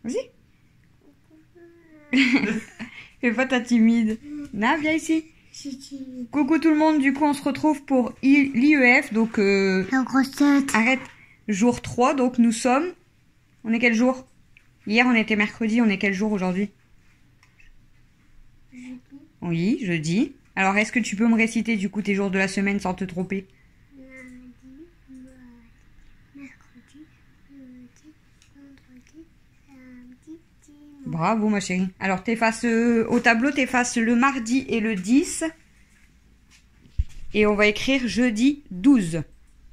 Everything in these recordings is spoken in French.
Vas-y. Fais pas ta timide. Na, viens ici. Coucou tout le monde, du coup on se retrouve pour l'IEF, donc La grosse tête. arrête, jour 3, donc nous sommes, on est quel jour? Hier on était mercredi, on est quel jour aujourd'hui? Jeudi. Oui, jeudi. Alors est-ce que tu peux me réciter du coup tes jours de la semaine sans te tromper? Lundi, mercredi, jeudi, vendredi, samedi, dimanche. Bravo ma chérie. Alors t'effaces au tableau, t'effaces le mardi et le 10. Et on va écrire jeudi 12.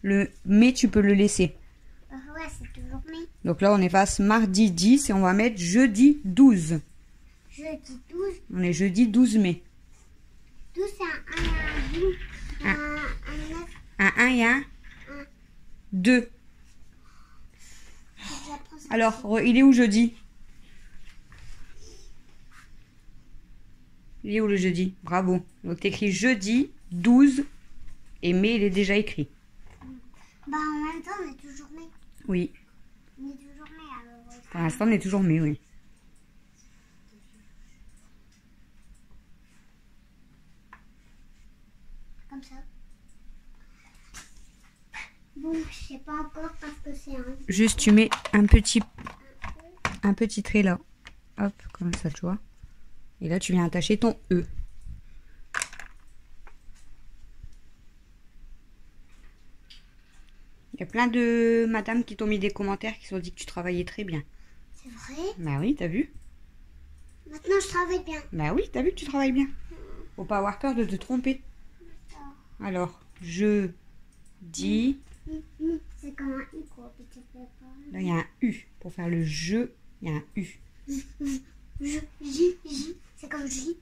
Le mai, tu peux le laisser. Ouais, c'est toujours mai. Donc là, on efface mardi 10 et on va mettre jeudi 12. Jeudi 12. On est jeudi 12 mai. 12, c'est un 1 et un 2. Un 9. Un 1 et un 2. Alors, il est où jeudi? Il est où le jeudi? Bravo. Donc t'écris jeudi 12 et mai, il est déjà écrit. Bah, en même temps, on est toujours mai. Oui. On est toujours mai, alors. Pour l'instant, on est toujours mai, oui. Comme ça. Bon, je sais pas encore parce que c'est un. Juste, tu mets un petit trait là. Hop, comme ça, tu vois. Et là, tu viens attacher ton E. Il y a plein de madames qui t'ont mis des commentaires qui se sont dit que tu travaillais très bien. C'est vrai? Bah oui, t'as vu? Maintenant, je travaille bien. Bah oui, t'as vu que tu travailles bien. Faut pas avoir peur de te tromper. Alors, je dis... C'est comme un I, quoi. Peut-être pas. Là, il y a un U. Pour faire le je, il y a un U. J. C'est comme J.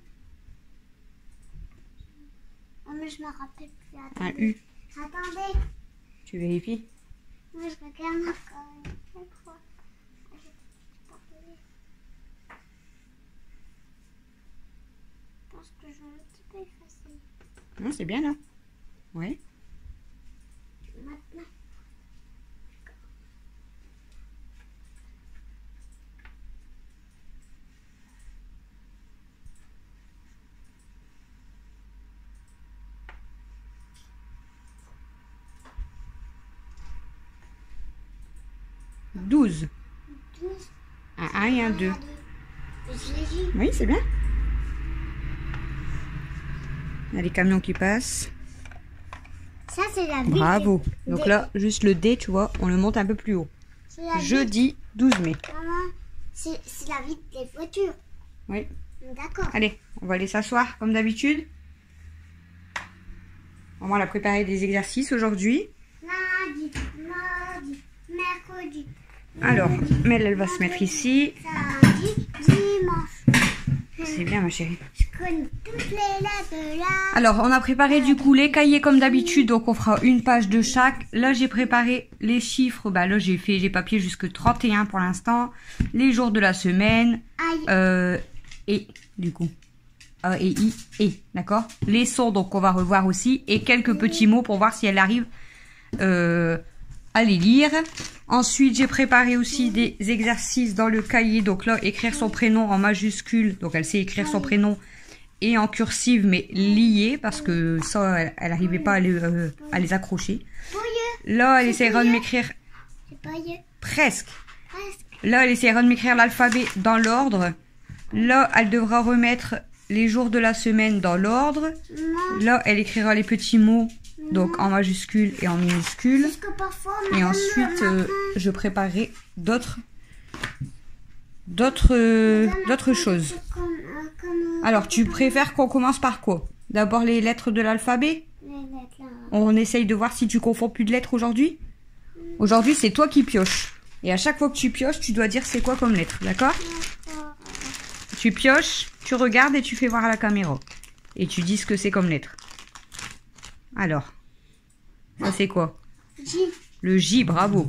Oh, mais je me rappelle plus. Un Attendez. U. Attendez. Tu vérifies? Moi, je regarde encore une fois. Je pense que je vais un petit peu effacer. Non, c'est bien là. Ouais. Maintenant. 12. 12. Un 1 et un 2. Je l'ai dit. Oui, c'est bien. Il y a les camions qui passent. Ça, c'est la ville. Bravo. Donc là, juste le D, tu vois, on le monte un peu plus haut. C'est la ville. Jeudi 12 mai. Maman, c'est la ville des voitures. Oui. D'accord. Allez, on va aller s'asseoir comme d'habitude. On va préparer des exercices aujourd'hui. Lundi, mardi, mercredi. Alors, Mel, elle va se mettre ici. Samedi, dimanche. C'est bien, ma chérie. Je connais toutes les lettres là. Alors, on a préparé du coup les cahiers comme d'habitude. Donc, on fera une page de chaque. Là, j'ai préparé les chiffres. Bah, là, j'ai papier jusque 31 pour l'instant. Les jours de la semaine. Aïe. Et, du coup. Et I, et. D'accord? Les sons, donc, on va revoir aussi. Et quelques petits mots pour voir si elle arrive à les lire. Ensuite, j'ai préparé aussi des exercices dans le cahier. Donc là, écrire son prénom en majuscule. Donc, elle sait écrire son prénom et en cursive, mais lié, parce que ça, elle n'arrivait pas à les accrocher. Là, elle essaiera de m'écrire C'est pas yeux. presque. Presque. Là, elle essaiera de m'écrire l'alphabet dans l'ordre. Là, elle devra remettre les jours de la semaine dans l'ordre. Non. Là, elle écrira les petits mots, donc en majuscule et en minuscule. Parce que parfois, Et madame, ensuite, maman, je préparerai d'autres choses. c'est comme, Alors, tu préfères qu'on commence par quoi? D'abord les lettres de l'alphabet? les lettres là. On essaye de voir si tu confonds plus de lettres aujourd'hui. Aujourd'hui, c'est toi qui pioches. Et à chaque fois que tu pioches, tu dois dire c'est quoi comme lettre, d'accord? Tu pioches, tu regardes et tu fais voir à la caméra. Et tu dis ce que c'est comme lettre. Alors, ça c'est quoi? J. Le J, bravo.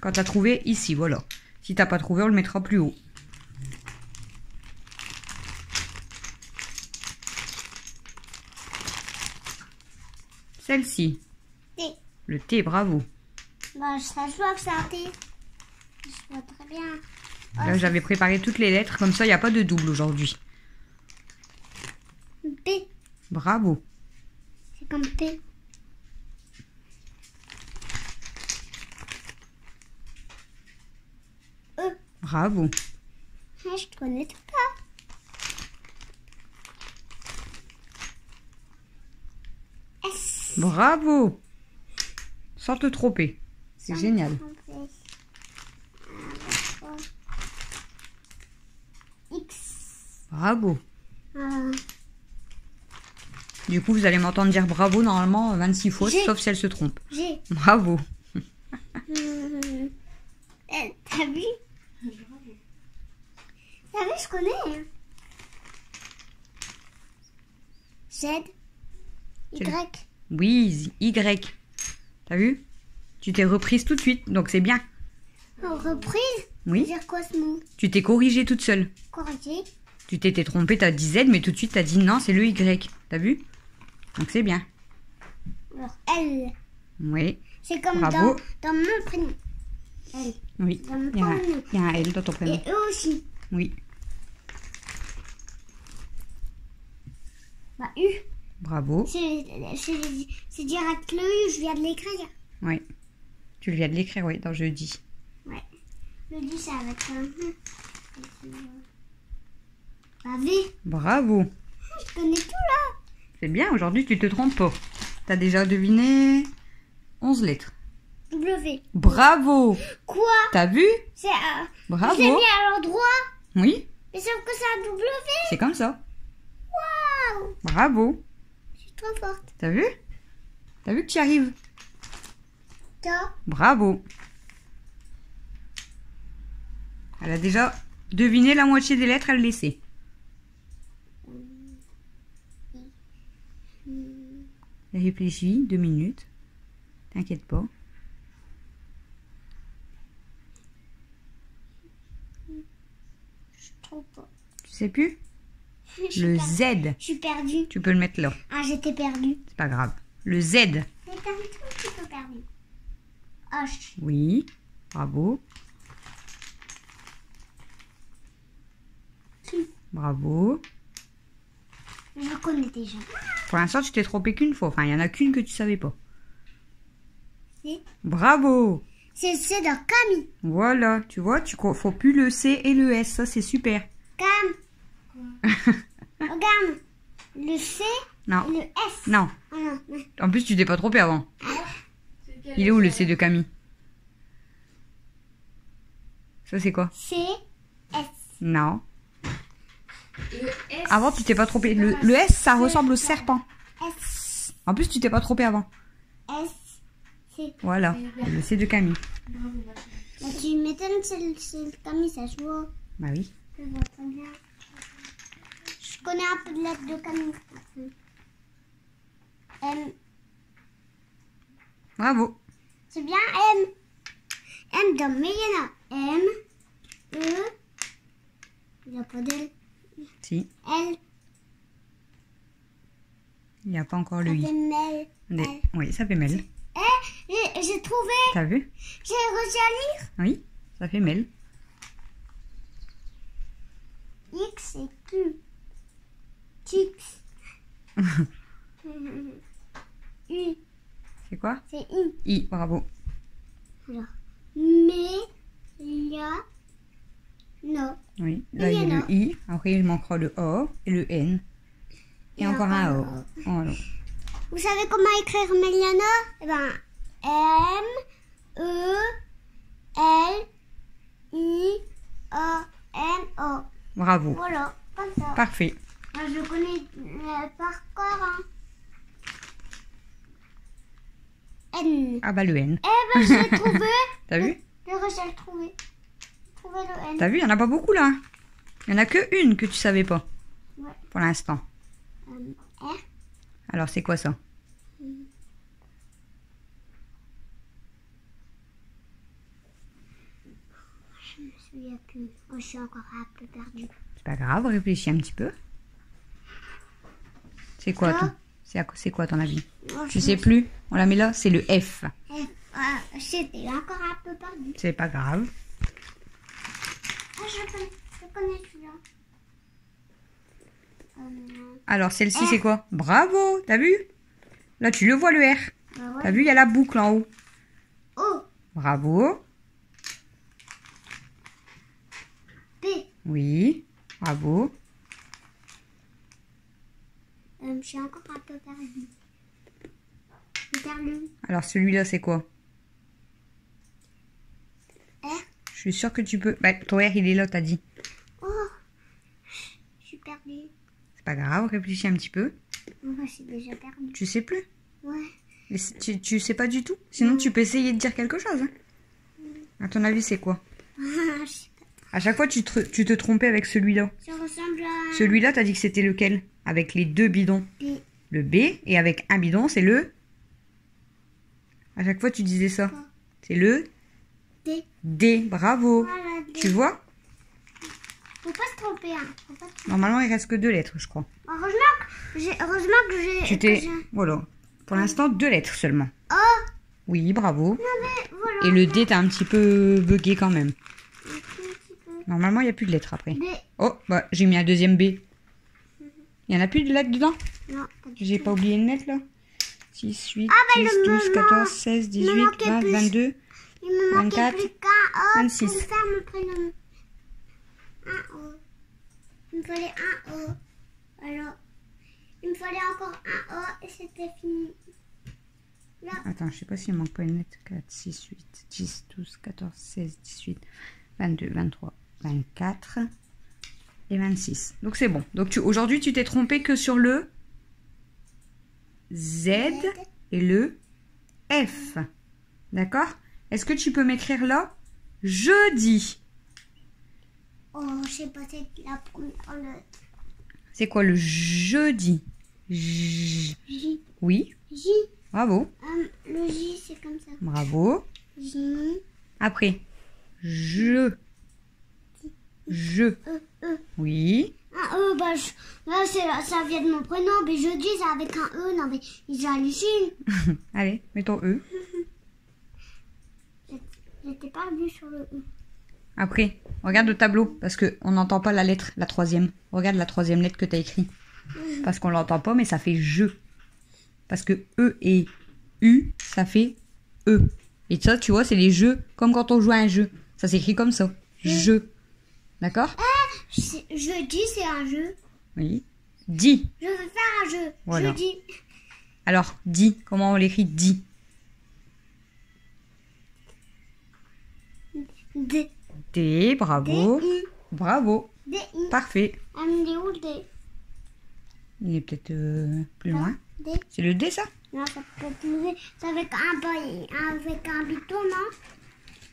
Quand tu as trouvé, ici, voilà. Si tu n'as pas trouvé, on le mettra plus haut. Celle-ci. T. Le T, bravo. Bah, ça se voit que c'est un T. Je vois très bien. Là, j'avais préparé toutes les lettres, comme ça, il n'y a pas de double aujourd'hui. P. Bravo. C'est comme P. E. Bravo. Ah, je connais pas. S. Bravo. Sans te tromper. C'est génial. X. Bravo. Ah. Du coup, vous allez m'entendre dire bravo normalement 26 fois, G. sauf si elle se trompe. G. Bravo. T'as vu? T'as vu, je connais. Hein. Z. Y. Oui, Y. T'as vu? Tu t'es reprise tout de suite, donc c'est bien. En reprise? Oui. C'est quoi ce mot? Tu t'es corrigée toute seule. Corrigé. Tu t'étais trompée, t'as dit Z, mais tout de suite t'as dit non, c'est le Y. T'as vu? Donc c'est bien. Alors, L. Oui. C'est comme Bravo. dans mon prénom. L. Oui. Dans mon Il y a un, prénom. il y a un L dans ton prénom. Et eux aussi. Oui. Bah, U. Bravo. C'est direct le U, je viens de l'écrire. Oui. Tu viens de l'écrire, oui, dans jeudi. Ouais. Le U, ça va être un Bah, V. Bravo. Je connais tout là. C'est bien, aujourd'hui tu te trompes pas. T'as déjà deviné 11 lettres. W. Bravo. Quoi? T'as vu? C'est Bravo. je l'ai mis à l'endroit. Oui, Mais sauf que c'est un W. c'est comme ça. Waouh. Bravo. Je suis trop forte. T'as vu? T'as vu que tu y arrives? Toi? Bravo. Elle a déjà deviné la moitié des lettres, elle le sait. Réfléchis 2 minutes. T'inquiète pas. Je trouve pas. Tu sais plus? Je suis Le perdue. Z. Je suis perdue. Tu peux le mettre là. Ah, j'étais perdue. C'est pas grave. Le Z. J'étais un tout petit peu perdue. H. Oui. Bravo. Q. Bravo. Je connais déjà. Pour l'instant, tu t'es trompé qu'une fois. Enfin, il y en a qu'une que tu savais pas. C. Bravo. C'est dans Camille. Voilà. Tu vois, tu faut plus le C et le S. Ça, c'est super. Cam. Regarde. Le C Non. et le S. Non. Oh non, non. En plus, tu t'es pas trompé avant. Il est où le C de Camille? Ça, c'est quoi? C. S. Non. Le S. Avant, tu t'es pas trompé. Le S, ça ressemble au serpent. S. En plus, tu t'es pas trompé avant. S. C. Voilà. Le C de Camille. Bravo, bravo. Bah, tu m'étonnes, c'est le Camille, ça se voit. Bah oui. Je vois très bien. Je connais un peu de lettres de Camille. M. Bravo. C'est bien M. M dans Mélina. M. E. Il n'y a pas d'L. Si. L. Il n'y a pas encore Ça le fait I. Mel. L. Oui, ça fait Mel. J'ai trouvé. T'as vu? J'ai réussi à lire. Oui, ça fait Mel. X et Q. X. U. C'est quoi? C'est I. I, bravo. Alors. Mélia. Non. Oui, là il y a le I. Après, il manquera le O et le N. Et encore un O. Voilà. Vous savez comment écrire Méliana? Eh ben, M, E, L, I, A, N, O. Bravo. Voilà, comme ça. Parfait. Moi, je connais par corps. Hein. N. Ah bah le N. Eh ben, j'ai trouvé. T'as vu? J'ai réussi à le trouver. J'ai trouvé le N. T'as vu, il n'y en a pas beaucoup là. Il n'y en a que une que tu savais pas. Ouais. Pour l'instant. R. Alors c'est quoi ça? Je me souviens plus. Oh, je suis encore un peu perdue. C'est pas grave, réfléchis un petit peu. C'est quoi Ça ton... C'est quoi ton avis? Oh, Je sais plus. On la met là, c'est le F. J'étais encore un peu perdue. C'est pas grave. Ah, je connais celui-là. Alors, celle-ci, c'est quoi? Bravo, t'as vu? Là, tu le vois, le R. Bah ouais. T'as vu, il y a la boucle en haut. O, Bravo. P. Oui, bravo. Je suis encore un peu perdue. J'ai perdu. Alors, celui-là, c'est quoi? R. Je suis sûre que tu peux... Bah, ton R, il est là, t'as dit. Oh, je suis perdue. C'est pas grave, réfléchis un petit peu. Moi, je suis déjà perdue. Tu sais plus? Ouais. Mais tu sais pas du tout? Sinon, tu peux essayer de dire quelque chose. Hein. À ton avis, c'est quoi? Je sais pas. À chaque fois, tu te trompais avec celui-là. Ça ressemble à Celui-là, t'as dit que c'était lequel? Avec les deux bidons. B. Le B, et avec un bidon, c'est le... À chaque fois, tu disais ça. C'est le D. D. Bravo. Voilà, D. Tu vois? Faut pas se tromper, hein. Faut pas se tromper. Normalement, il reste que 2 lettres, je crois. Heureusement que j'ai... Tu t'es... Voilà. Pour l'instant, 2 lettres seulement. Oh, Oui, bravo. non mais voilà. Et le D, t'as un petit peu bugué quand même. Un petit peu. Normalement, il n'y a plus de lettres après. B. Oh, bah, j'ai mis un deuxième B. Il n'y en a plus de lettres dedans? Non, pas du J'ai tout. pas oublié une lettre, là? 6, 8, Ah, ben, 10, le 12, moment. 14, 16, 18, manquait 20, plus. 22. Il me manquait 24, plus qu'un O 26. pour faire mon prénom. Un O. Il me fallait un O. Alors, il me fallait encore un O et c'était fini. Là, Attends, je sais pas s'il manque pas une lettre. 4, 6, 8, 10, 12, 14, 16, 18, 22, 23, 24 et 26. Donc c'est bon. Donc aujourd'hui, tu t'es trompé que sur le Z et le F. D'accord? Est-ce que tu peux m'écrire là? Jeudi. oh, je sais pas, c'est la première lettre. C'est quoi le jeudi? J. J. Oui, J. bravo. Le J, c'est comme ça. Bravo. J. Après, je. Je. Oui. Un E, bah, là, ça vient de mon prénom, mais jeudi, c'est avec un E. Non, mais j'hallucine. Allez, mets ton E. J'étais pas vue sur le E. Après, regarde le tableau, parce qu'on n'entend pas la lettre, la troisième. Regarde la troisième lettre que tu as écrite. Parce qu'on l'entend pas, mais ça fait je. Parce que E et U, ça fait E. Et ça, tu vois, c'est les jeux, comme quand on joue à un jeu. Ça s'écrit comme ça. Je. D'accord? Jeudi, c'est un jeu. Oui. Dis. Je veux faire un jeu. Voilà. Jeudi. Alors, dis. Comment on l'écrit? Dis. D. D, bravo. D-I. Bravo. D-I. Parfait. Il est où le D? Il est peut-être plus loin. D. C'est le D, ça? Non, ça peut être le D. C'est avec un bidon, non?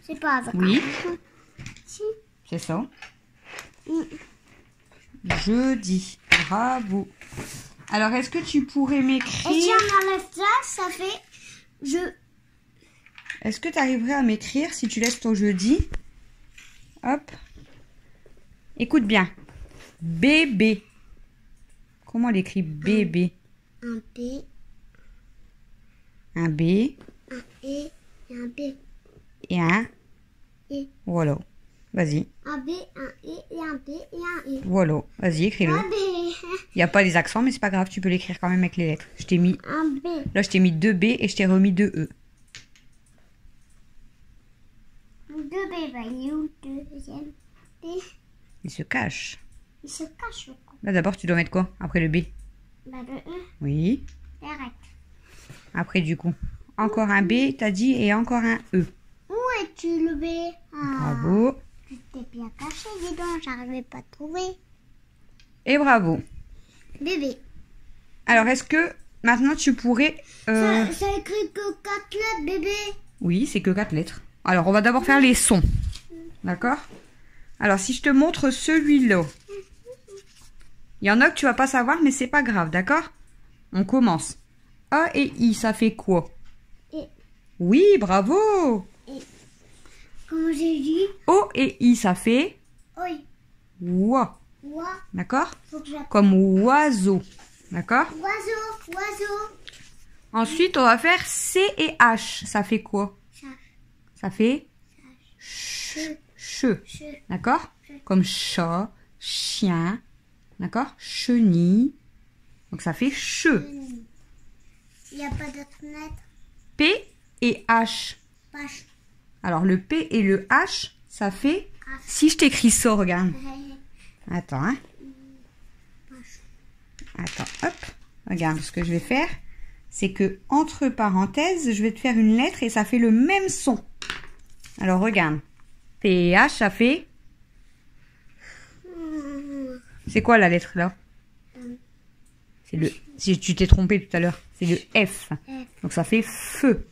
C'est pas avec Oui. un bidon. Si. C'est ça. Mm. Jeudi. Bravo. Alors, est-ce que tu pourrais Et si m'écrire... on enlève ça fait je. Est-ce que tu arriverais à m'écrire si tu laisses ton jeudi? Hop. Écoute bien. Bébé. Comment on écrit bébé? Un P, Un B un E et un B. et un... E. Voilà. Vas-y. Un B, un E et un B et un E. Voilà. Vas-y, écris-le. Un B. Il n'y a pas les accents, mais c'est pas grave. Tu peux l'écrire quand même avec les lettres. Je t'ai mis... Un B. Là, je t'ai mis 2 B et je t'ai remis 2 E. Deux B, bah, il est où le deuxième B? Il se cache. Il se cache, quoi. Là, d'abord, tu dois mettre quoi? Après le B. Bah, le E, Oui. direct. Après, du coup, encore un B, t'as dit, et encore un E. Où es-tu, le B? Ah, Bravo. tu t'es bien caché, dis donc, j'arrivais pas à trouver. Et bravo. Bébé. Alors, est-ce que maintenant tu pourrais... Ça écrit que 4 lettres, bébé. Oui, c'est que 4 lettres. Alors, on va d'abord faire les sons. D'accord? Alors, si je te montre celui-là. Il y en a que tu vas pas savoir, mais c'est pas grave, d'accord? On commence. A et I, ça fait quoi? Et, Oui, bravo! comment j'ai dit? O et I, ça fait Oi. oie. Oie. D'accord? Faut que j'appelle. Comme oiseau. D'accord? Oiseau. Oiseau. Ensuite, on va faire C et H. Ça fait quoi? Ça. Ça fait Che. che. Che. D'accord? Comme chat, chien. D'accord? Chenille. Donc ça fait che. Il n'y a pas d'autres lettres. P et H. Pâche. Alors le P et le H, ça fait... Si je t'écris ça, regarde. Attends, hein. Attends, hop. Regarde, ce que je vais faire, c'est que entre parenthèses, je vais te faire une lettre et ça fait le même son. Alors regarde. P et H, ça fait... C'est quoi la lettre là? C'est le... Si tu t'es trompé tout à l'heure, c'est le F. Donc ça fait feu.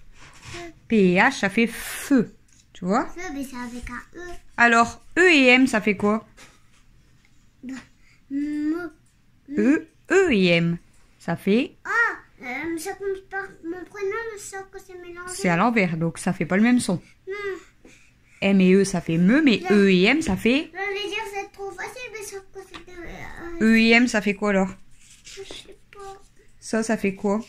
P et H, ça fait feu. Tu vois? Feu, mais c'est avec un E. Alors, E et M, ça fait quoi? Me. E et M. Ça fait... Ah, ça commence par mon prénom, sauf que c'est mélangé. C'est à l'envers, donc ça fait pas le même son. M et E, ça fait me, mais E et M, ça fait... J'allais dire c'est trop facile, mais sauf que c'était... E et M, ça fait quoi alors? je sais pas. Ça fait quoi?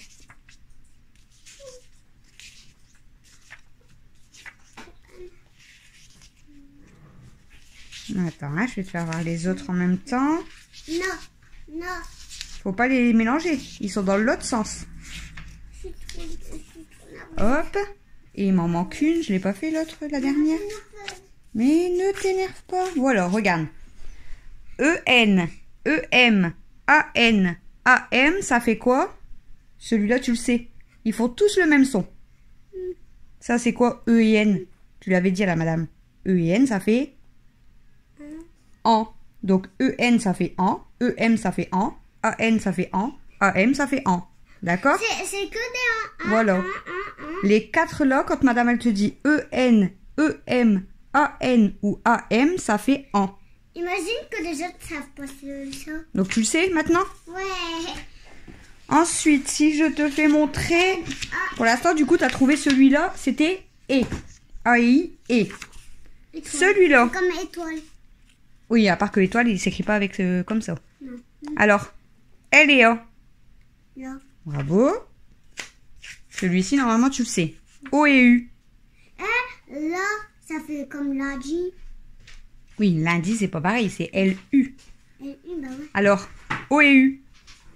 Attends, hein, je vais te faire voir les autres en même temps. Non, non. Faut pas les mélanger, ils sont dans l'autre sens. Je suis trop navrée. Hop. Et il m'en manque une, je l'ai pas fait l'autre, la dernière. Mais ne t'énerve pas. Voilà, regarde. E-N, E-M, A-N, A-M, ça fait quoi? Celui-là, tu le sais. Ils font tous le même son. Ça, c'est quoi E et N? Tu l'avais dit à la madame. E et N, ça fait... En. Donc, E-N, ça fait en. E-M, ça fait en. A-N, ça fait en. A-M, ça fait en. D'accord? C'est que des Voilà. Les quatre là, quand madame, elle te dit E-N, E-M, A-N ou A-M, ça fait en. Imagine que les autres savent pas ça. Donc, tu le sais maintenant? Ouais. Ensuite, si je te fais montrer... Pour l'instant, du coup, tu as trouvé celui-là. C'était E. A-I, E. Celui-là. Comme étoile. Oui, à part que l'étoile, il s'écrit pas avec comme ça. Non. Alors, L et A. Là. Bravo. Celui-ci, normalement, tu le sais. O et U. Là, ça fait comme lundi. Oui, lundi, c'est pas pareil. C'est L-U. Et une, bah ouais. Alors, O et U.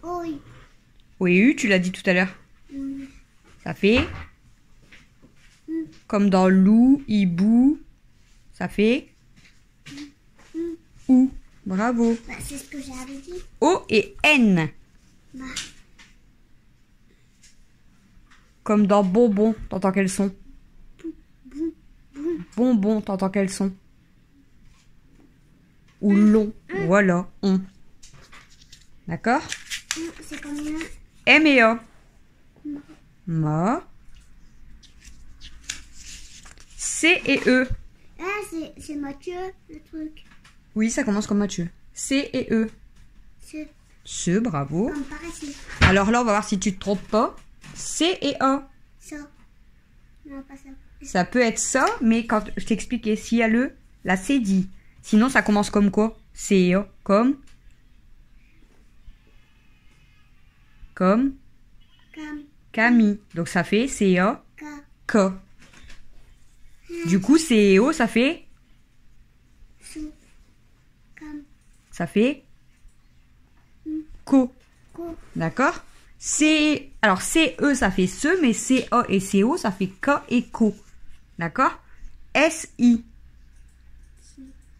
Oh oui. O et U, tu l'as dit tout à l'heure. Ça fait... Comme dans loup, hibou. Ça fait... Ou. Bravo. Bah, c'est ce que j'avais dit. O et N. Bah, Comme dans bonbon, t'entends quel son? Bonbon, t'entends quel son? Ou long. Voilà, on. D'accord? c'est comme là. M et A. Ma. C et E. Ah, c'est Mathieu, le truc. Oui, ça commence comme Mathieu. C et E. C'est Ce, bravo. comme par ici. Alors là, on va voir si tu te trompes pas. C et A. Ça. Non, pas ça. Ça peut être ça, mais quand je t'expliquais, s'il y a le, là c'est dit. Sinon, ça commence comme quoi? C et A. Comme Comme Camille. Donc ça fait C et A. K. K. Du coup, C et O, ça fait Sous. Comme Ça fait Co. Co. D'accord? C, alors CE, ça fait ce, mais CA et CO, ça fait K et Co. D'accord? SI.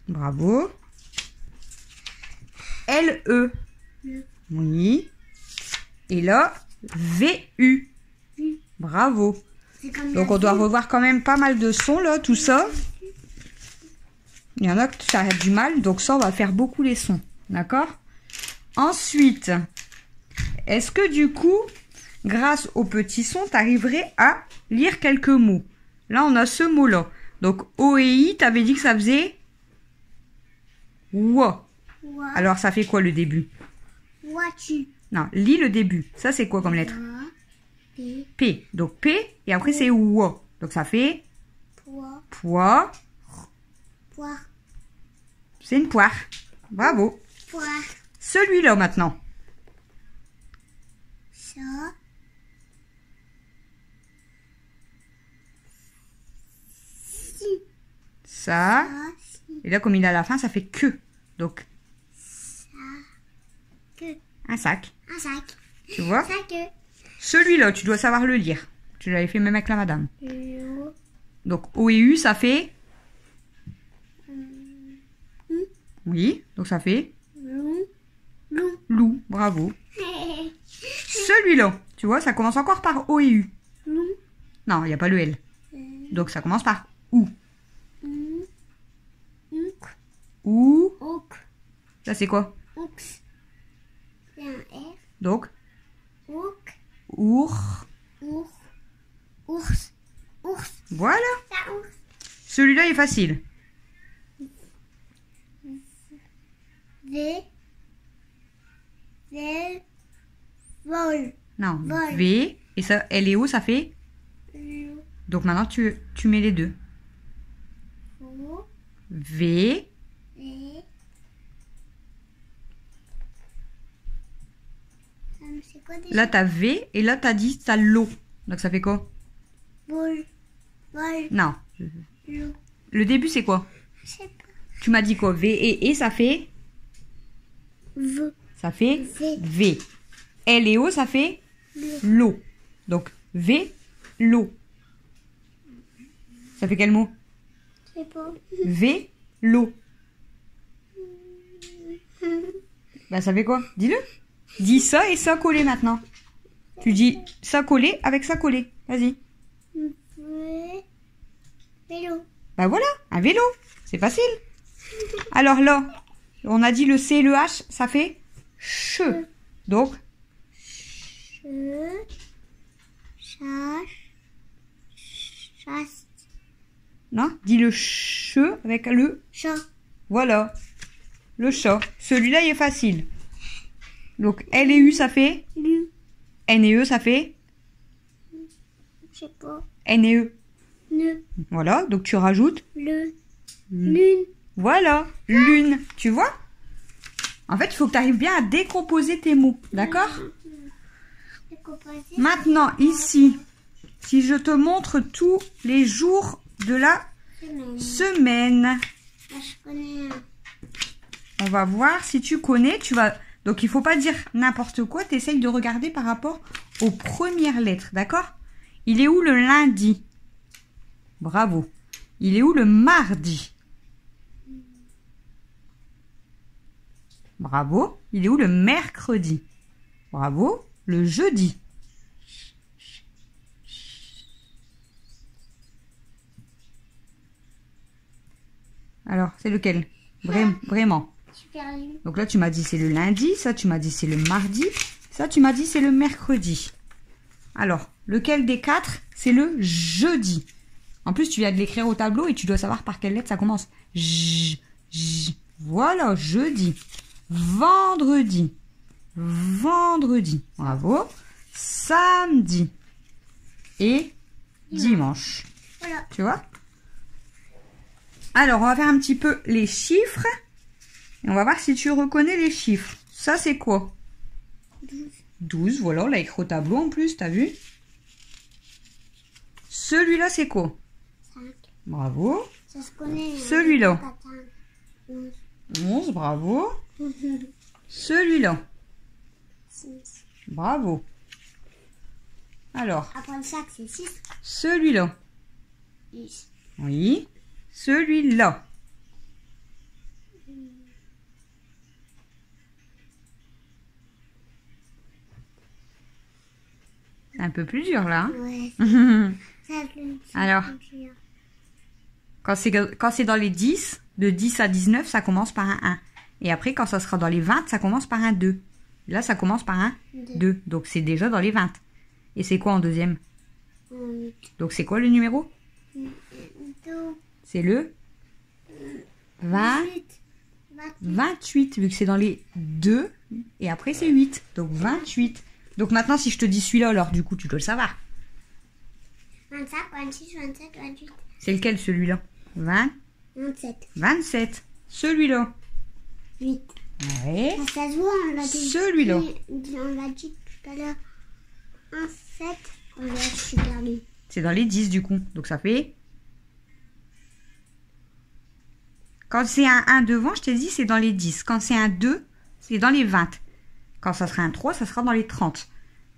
Bravo. LE. Oui. Et là, VU. Bravo. C'est comme Donc la on doit ville. revoir quand même pas mal de sons là, tout ça. Il y en a que ça a du mal, donc ça on va faire beaucoup les sons. D'accord? Ensuite, est-ce que du coup, grâce aux petits sons, tu arriverais à lire quelques mots? Là on a ce mot-là. Donc O et I, tu avais dit que ça faisait Wa. Wa. Alors ça fait quoi le début? Vois-tu. Non, lis le début. Ça c'est quoi comme lettre? Wa. P. P. Donc P et après c'est Wa. Donc ça fait Pois. pois. Poire. C'est une poire. Bravo. Poire. Celui-là maintenant. Ça. Si. Ça. Ça. Et là, comme il est à la fin, ça fait que. Donc, Que. un sac. Un sac. Tu vois? Sac. Celui-là, tu dois savoir le lire. Tu l'avais fait même avec la madame. L'eau. Donc, O et U, ça fait... Oui, donc ça fait... Loup. Loup. Loup, bravo. Celui-là, tu vois, ça commence encore par O et U. Loup. Non, il n'y a pas le L. Donc, ça commence par OU. Ouk. OU. Ouk. Ça, c'est quoi? Oux. C'est un R. Donc, Ouk. OUR. Ours. Ours. Ours. Voilà. Ça ours. Celui-là est facile. V. V. Vol. Non, Vol. V. Et ça, L et O, ça fait... Loup. Donc, maintenant, tu mets les deux. Fou. V. V. C'est quoi déjà? Là, t'as V. Et là, t'as dit, t'as l'O. Donc, ça fait quoi? Vol. Vol. Non. Loup. Le début, c'est quoi? Je sais pas. Tu m'as dit quoi? V et E, ça fait... V. Ça fait V. V. L et O, ça fait l'eau. Donc, V, l'eau. Ça fait quel mot? Je sais pas. V, l'eau. Bah, ça fait quoi? Dis-le. Dis ça et ça collé maintenant. Tu dis ça collé avec ça collé. Vas-y. V. Vélo. Bah voilà, un vélo. C'est facile. Alors là, on a dit le C et le H, ça fait che. Donc, Chasse. non, dis le che avec le... Chat. Voilà. Le chat. Celui-là, il est facile. Donc, L et U, ça fait... Lu. N et E, ça fait... Je sais pas. N et E. Ne. Voilà, donc tu rajoutes... Le. Lune. Voilà, lune. Tu vois? En fait, il faut que tu arrives bien à décomposer tes mots. D'accord? Maintenant, ici, si je te montre tous les jours de la semaine, Je connais un. on va voir si tu connais. Donc, il faut pas dire n'importe quoi. Tu essayes de regarder par rapport aux premières lettres. D'accord? Il est où le lundi? Bravo. Il est où le mardi? Bravo. Il est où le mercredi? Bravo. Le jeudi. Alors, c'est lequel? Vraiment. Super lu. Donc là, tu m'as dit c'est le lundi. Ça, tu m'as dit c'est le mardi. Ça, tu m'as dit c'est le mercredi. Alors, lequel des quatre? C'est le jeudi. En plus, tu viens de l'écrire au tableau et tu dois savoir par quelle lettre ça commence. Voilà, jeudi. Vendredi. Vendredi. Bravo. Samedi. Et dimanche. Voilà. Tu vois? Alors, on va faire un petit peu les chiffres. Et on va voir si tu reconnais les chiffres. Ça, c'est quoi? 12, voilà, on l'a écrit au tableau en plus, t'as vu? Celui-là, c'est quoi? 5. Bravo. Ça se connaît. Celui-là. 11. 11, bravo. Celui-là. 6. Bravo. Alors, Après le sac, c'est 6. celui-là. 10. Oui. Celui-là. C'est un peu plus dur, là. Ouais. Hein. Ça, c'est Alors. dur. Quand c'est dans les 10, de 10 à 19, ça commence par un 1. Et après, quand ça sera dans les 20, ça commence par un 2. Là, ça commence par un 2. Donc, c'est déjà dans les 20. Et c'est quoi en deuxième? Donc, c'est quoi le numéro? 2. C'est le 20, 28, vu que c'est dans les 2. Et après, c'est 8. Donc, 28. Donc, maintenant, si je te dis celui-là, alors, du coup, tu dois le savoir. 25, 26, 27, 28. C'est lequel, celui-là? 20, 27. 27. Celui-là. 8. Ouais. Ça se voit, on l'a dit. Celui-là. On l'a dit tout à l'heure. 1, 7. Oh là, je suis perdue. C'est dans les 10, du coup. Donc, ça fait Quand c'est un 1 devant, je t'ai dit, c'est dans les 10. Quand c'est un 2, c'est dans les 20. Quand ça sera un 3, ça sera dans les 30.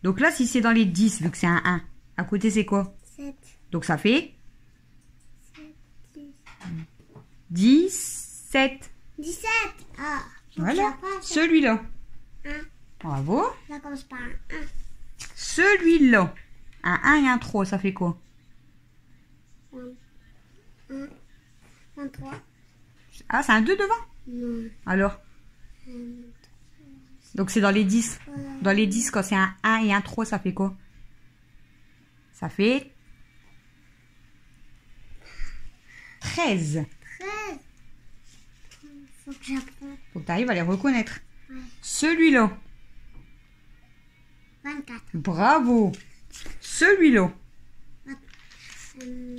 Donc là, si c'est dans les 10, vu que c'est un 1, à côté, c'est quoi? 7. Donc ça fait 7, 10. 17. 17. Ah. Donc Voilà. ça passe. Celui-là. 1. Bravo. Ça commence par un 1. Celui-là. Un 1 et un 3, ça fait quoi? 1. 23. Ah, c'est un 2 devant? Non. Alors? Donc c'est dans les 10. Dans les 10, quand c'est un 1 et un 3, ça fait quoi? Ça fait 13. 13. Faut que j'apprenne. Faut que tu arrives à les reconnaître. Ouais. Celui-là. 24. Bravo. Celui-là. Euh,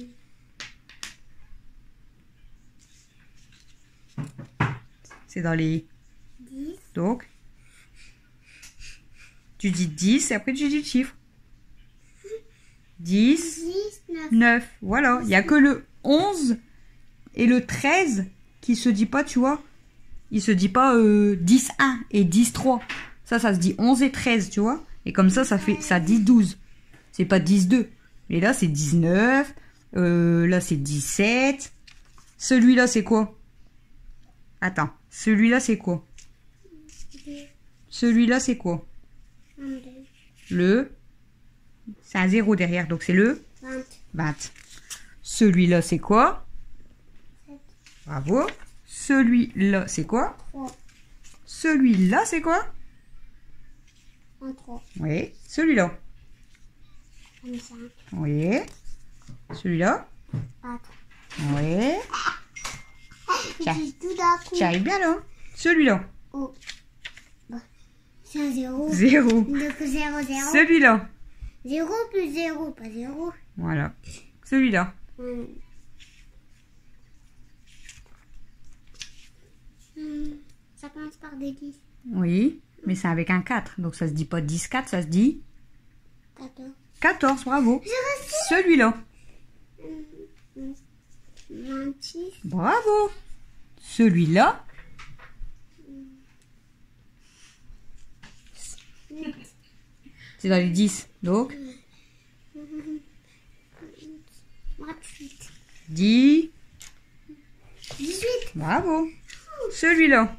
C'est dans les... 10. Donc, tu dis 10 et après tu dis le chiffre. 10, 10, 9. 9. Voilà. Il n'y a que le 11 et le 13 qui se dit pas, tu vois. Il se dit pas 10, 1 et 10, 3. Ça se dit 11 et 13, tu vois. Et comme ça dit 12. C'est pas 10, 2. Et là, c'est 19. Là, c'est 17. Celui-là, c'est quoi? Attends. Celui-là, c'est quoi? 2. Celui-là, c'est quoi? 22. Le... C'est un 0 derrière, donc c'est le 20. 20. Celui-là, c'est quoi? 7. Bravo. Celui-là, c'est quoi? 3. Celui-là, c'est quoi? 23. Oui. Celui-là. 25. Oui. Celui-là. 4. Oui. Tiens. J'ai tout d'un coup. Tu arrives bien là. Celui-là. Oh. Bah, c'est un 0. 0. Donc 0, 0. Celui-là. 0 plus 0, pas 0. Voilà. Celui-là. Ça commence par des 10. Oui. Mais c'est avec un 4. Donc ça se dit pas 10, 4, ça se dit 14. 14. Bravo. J'ai reçu. Celui-là. 26. Bravo. Celui-là. 8. C'est dans les 10. Donc 28. 10. 18. Bravo. Celui-là.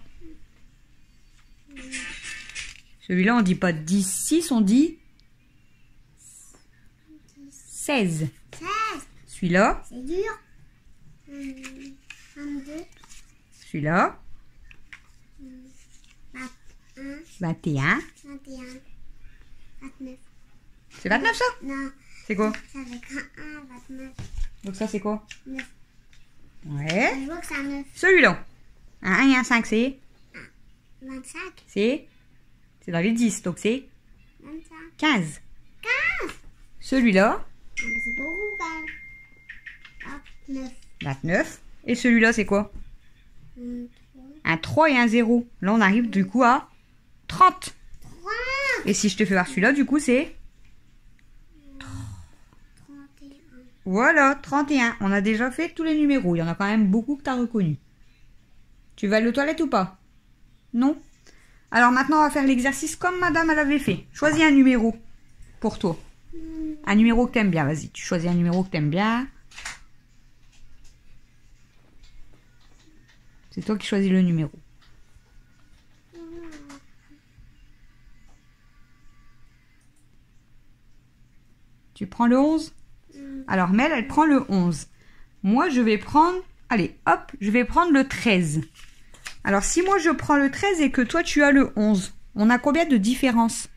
Celui-là, on dit pas 16, on dit 16. 16. Celui-là. C'est dur. 22. Celui-là. 21. 21. 21. 29. C'est 29 ça? Non, C'est quoi? c'est avec un 1, 29. Donc ça, c'est quoi? 9. Ouais. Je vois que c'est un 9. Celui-là. Un 1 et un 5, c'est 25. C'est dans les 10. Donc c'est 25. 15. 15. Celui-là. Ah, mais c'est beaucoup quand même. Hop, 9. 29. Et celui-là, c'est quoi? 3. Un 3 et un 0. Là, on arrive du coup à 30. 3. Et si je te fais voir celui-là, du coup, c'est... 31. Voilà, 31. On a déjà fait tous les numéros. Il y en a quand même beaucoup que tu as reconnus. Tu vas aller aux toilettes ou pas? Non? Alors maintenant, on va faire l'exercice comme madame elle avait fait. Choisis un numéro pour toi. Un numéro que tu aimes bien. Vas-y, tu choisis un numéro que tu aimes bien. C'est toi qui choisis le numéro. Tu prends le 11? Alors Mel, elle prend le 11. Moi, je vais prendre... Allez, hop, je vais prendre le 13. Alors, si moi, je prends le 13 et que toi, tu as le 11, on a combien de différence?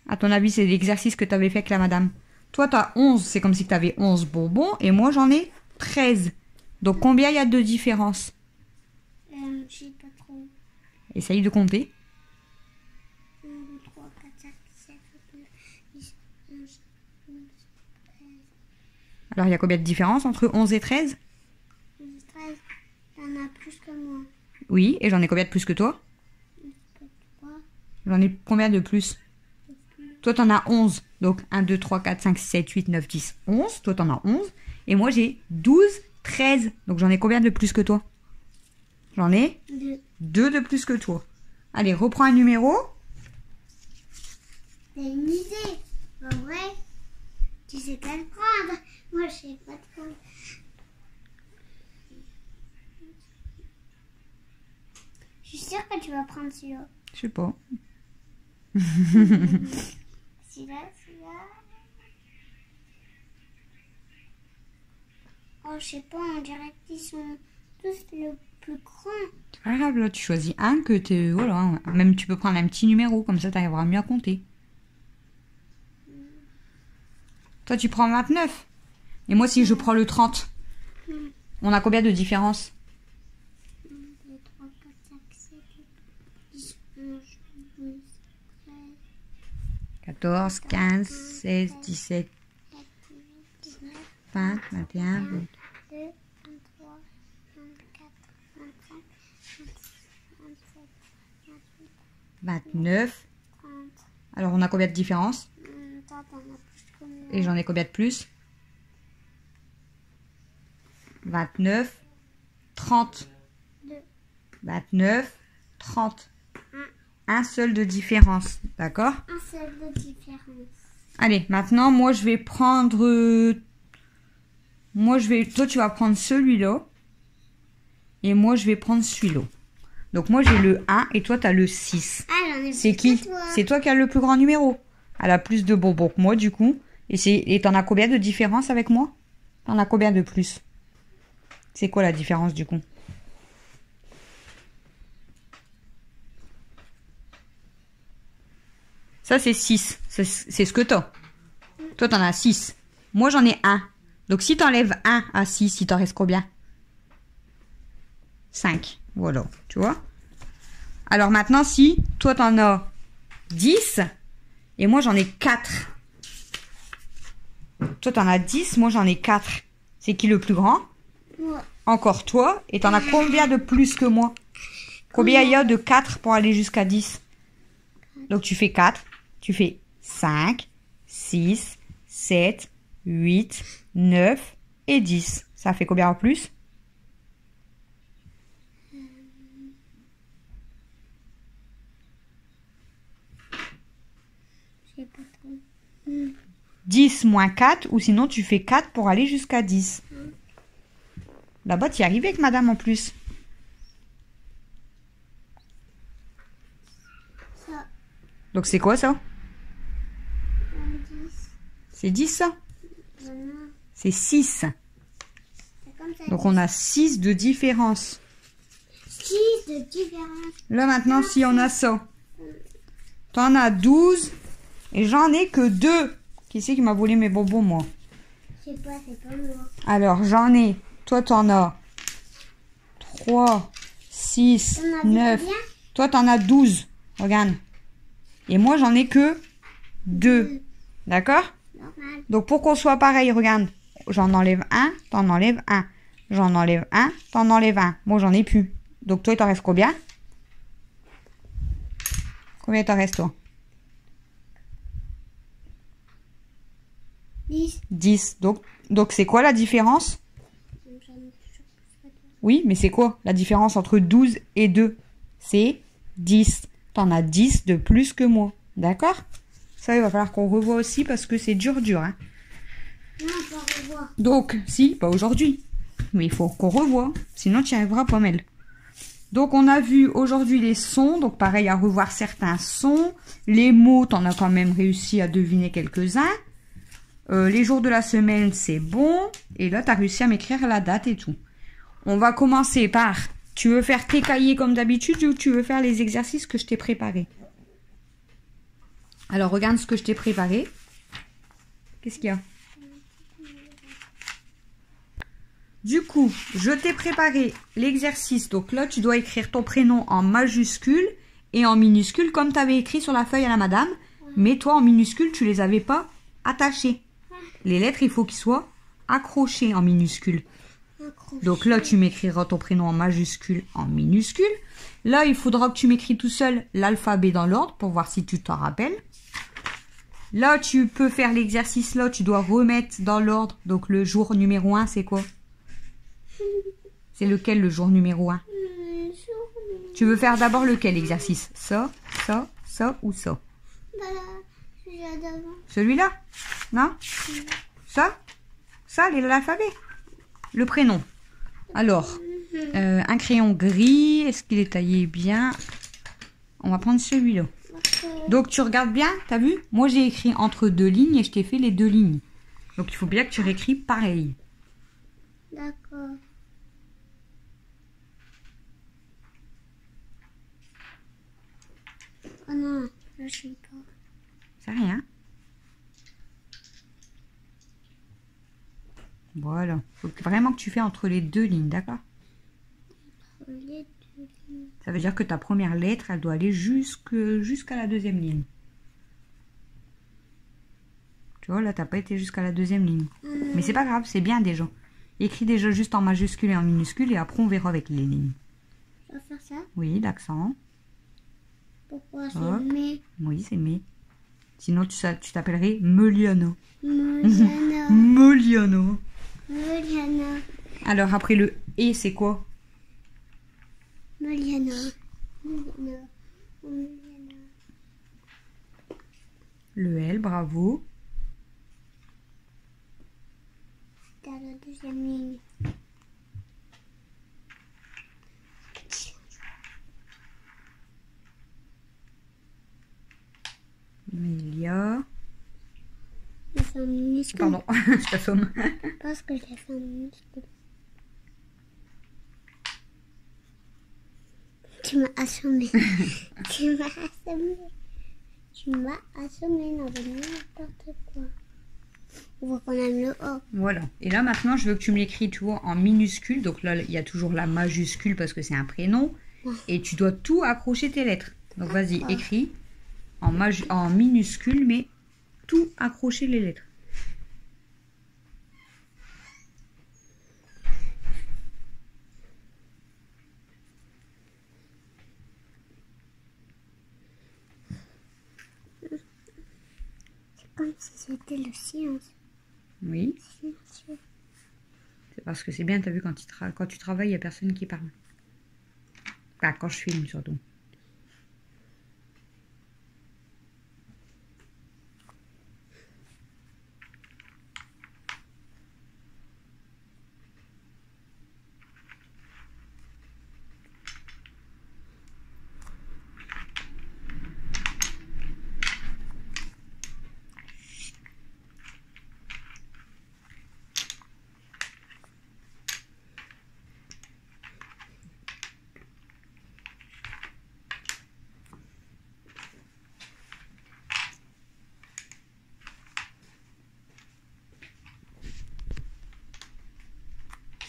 À ton avis, c'est l'exercice que tu avais fait avec la madame. Toi, tu as 11, c'est comme si tu avais 11 bonbons, et moi, j'en ai 13. Donc, combien il y a de différence? Je sais pas trop. Essaye de compter. 1, 2, 3, 4, 5, 7, 8, 9, 10, 11, 12, 13, Alors, il y a combien de différence entre 11 et 13? 12, 13. T'en as plus que moi. Oui, et j'en ai combien de plus que toi? 3. J'en ai combien de plus? Toi, t'en as 11. Donc, 1, 2, 3, 4, 5, 6, 7, 8, 9, 10, 11. Toi, t'en as 11. Et moi, j'ai 12, 13. Donc j'en ai combien de plus que toi? J'en ai 2. 2 de plus que toi. Allez, reprends un numéro. T'as une idée? En vrai, tu sais pas le prendre. Moi, je sais pas le prendre. Je suis sûre que tu vas prendre celui-là. Je sais pas. Celui-là, celui-là. Oh, je sais pas, on dirait qu'ils sont tous le plus grand. C'est pas grave, là, tu choisis un que tu... Voilà, même tu peux prendre un petit numéro, comme ça tu arriveras mieux à compter. Toi, tu prends 29. Et moi, si je prends le 30, on a combien de différence? 1, 2, 3, 4, 5, 7, 10, 11, 12, 13, 14, 15, 16, 17, 19, 20, 21, 22, 23, 24, 25, 26, 27, 28, 29. 30. Alors, on a combien de différence? Toi, t'en as plus que moi. Et j'en ai combien de plus? 29, 30. 2. 29, 30. Un seul de différence, d'accord? Un seul de différence. Allez, maintenant, moi, je vais prendre... Toi, tu vas prendre celui-là. Et moi, je vais prendre celui-là. Donc, moi, j'ai le 1 et toi, tu as le 6. Ah, j'en ai C'est plus qui? que toi. C'est toi qui as le plus grand numéro. Elle a plus de bonbons que moi, du coup. Et t'en as combien de différence avec moi? T'en as combien de plus? C'est quoi la différence, du coup? Ça, c'est 6. C'est ce que t'as. Toi, t'en as 6. Moi, j'en ai 1. Donc, si t'enlèves 1 à 6, il t'en reste combien? 5. Voilà. Tu vois? Alors, maintenant, si toi, t'en as 10 et moi, j'en ai 4. Toi, t'en as 10, moi, j'en ai 4. C'est qui le plus grand? Moi. Encore toi. Et t'en as combien de plus que moi? Combien il y a de 4 pour aller jusqu'à 10? Donc, tu fais 4. Tu fais 5, 6, 7, 8, 9 et 10. Ça fait combien en plus? Je sais pas trop. 10 moins 4, ou sinon tu fais 4 pour aller jusqu'à 10. Là-bas, tu y arrives avec madame en plus. Ça, Donc c'est quoi ça? 10. C'est 10 ça? Non, C'est 6. c'est comme ça. Donc on a 6 de différence. 6 de différence. Là maintenant, si on a ça, t'en as 12 et j'en ai que 2. Qui c'est qui m'a volé mes bonbons, moi? Je sais pas, c'est pas moi. Alors j'en ai, toi t'en as 3, 6, T'en as vu 9. combien? Toi t'en as 12. Regarde. Et moi j'en ai que 2. D'accord? Normal. Donc pour qu'on soit pareil, regarde. J'en enlève un, t'en enlèves un. J'en enlève un, t'en enlèves un. Moi j'en ai plus. Donc toi il t'en reste combien? Combien il t'en reste toi? 10. 10. Donc c'est quoi la différence? J'en ai toujours plus que toi. Oui, mais c'est quoi la différence entre 12 et 2? C'est 10. T'en as 10 de plus que moi. D'accord? Ça, il va falloir qu'on revoie aussi parce que c'est dur. Hein. Non, on peut revoir. Donc, si, pas aujourd'hui. Mais il faut qu'on revoie. Sinon, tu y arriveras pas mal. Donc, on a vu aujourd'hui les sons. Donc, pareil, à revoir certains sons. Les mots, t'en as quand même réussi à deviner quelques-uns. Les jours de la semaine, c'est bon. Et là, tu as réussi à m'écrire la date et tout. On va commencer par... Tu veux faire tes cahiers comme d'habitude ou tu veux faire les exercices que je t'ai préparés? Alors, regarde ce que je t'ai préparé. Qu'est-ce qu'il y a? Du coup, je t'ai préparé l'exercice. Donc là, tu dois écrire ton prénom en majuscule et en minuscule comme tu avais écrit sur la feuille à la madame. Mais toi, en minuscule, tu les avais pas attachés. Les lettres, il faut qu'ils soient accrochées en minuscule. Donc là, tu m'écriras ton prénom en majuscule, en minuscule. Là, il faudra que tu m'écris tout seul l'alphabet dans l'ordre pour voir si tu t'en rappelles. Là, tu peux faire l'exercice là. Tu dois remettre dans l'ordre. Donc le jour numéro 1, c'est quoi? C'est lequel le jour numéro 1? Tu veux faire d'abord lequel exercice? Ça ou ça? Bah, celui-là d'avant. Celui-là? Non? Ça, l'alphabet. Le prénom. Alors, un crayon gris. Est-ce qu'il est taillé bien? On va prendre celui-là. Donc, tu regardes bien, t'as vu? Moi, j'ai écrit entre deux lignes et je t'ai fait les deux lignes. Donc, il faut bien que tu réécris pareil. D'accord. Oh non, je ne sais pas. C'est rien. Voilà. Faut vraiment que tu fais entre les deux lignes, d'accord? Les deux lignes. Ça veut dire que ta première lettre, elle doit aller jusqu'à la deuxième ligne. Tu vois, là, t'as pas été jusqu'à la deuxième ligne. Mais c'est pas grave, c'est bien déjà. Écris déjà juste en majuscule et en minuscule et après on verra avec les lignes. Je vais faire ça. Oui, l'accent. Pourquoi c'est Hop. mais Oui, c'est mais. Sinon, tu t'appellerais Meliano. Moliana. Meliano. Moliana. Alors, après le et, c'est quoi? Moliana. Moliana. Moliana. Le L, bravo. T'as la deuxième ligne. Mélia. Je fais un minuscule. Pardon, je t'assomme. Parce que j'ai fait un minuscule. Tu m'as assommé. Tu m'as assommé. Tu m'as assommé, non, mais n'importe quoi. On voit qu'on aime le O. Voilà. Et là, maintenant, je veux que tu me l'écris, tu vois, en minuscule. Donc là, il y a toujours la majuscule parce que c'est un prénom. Et tu dois tout accrocher tes lettres. Donc vas-y, écris en minuscule, mais tout accrocher les lettres. C'est comme si c'était le silence. Oui. Silencieux. C'est parce que c'est bien, t'as vu, quand tu travailles, il n'y a personne qui parle. Enfin, quand je filme, surtout.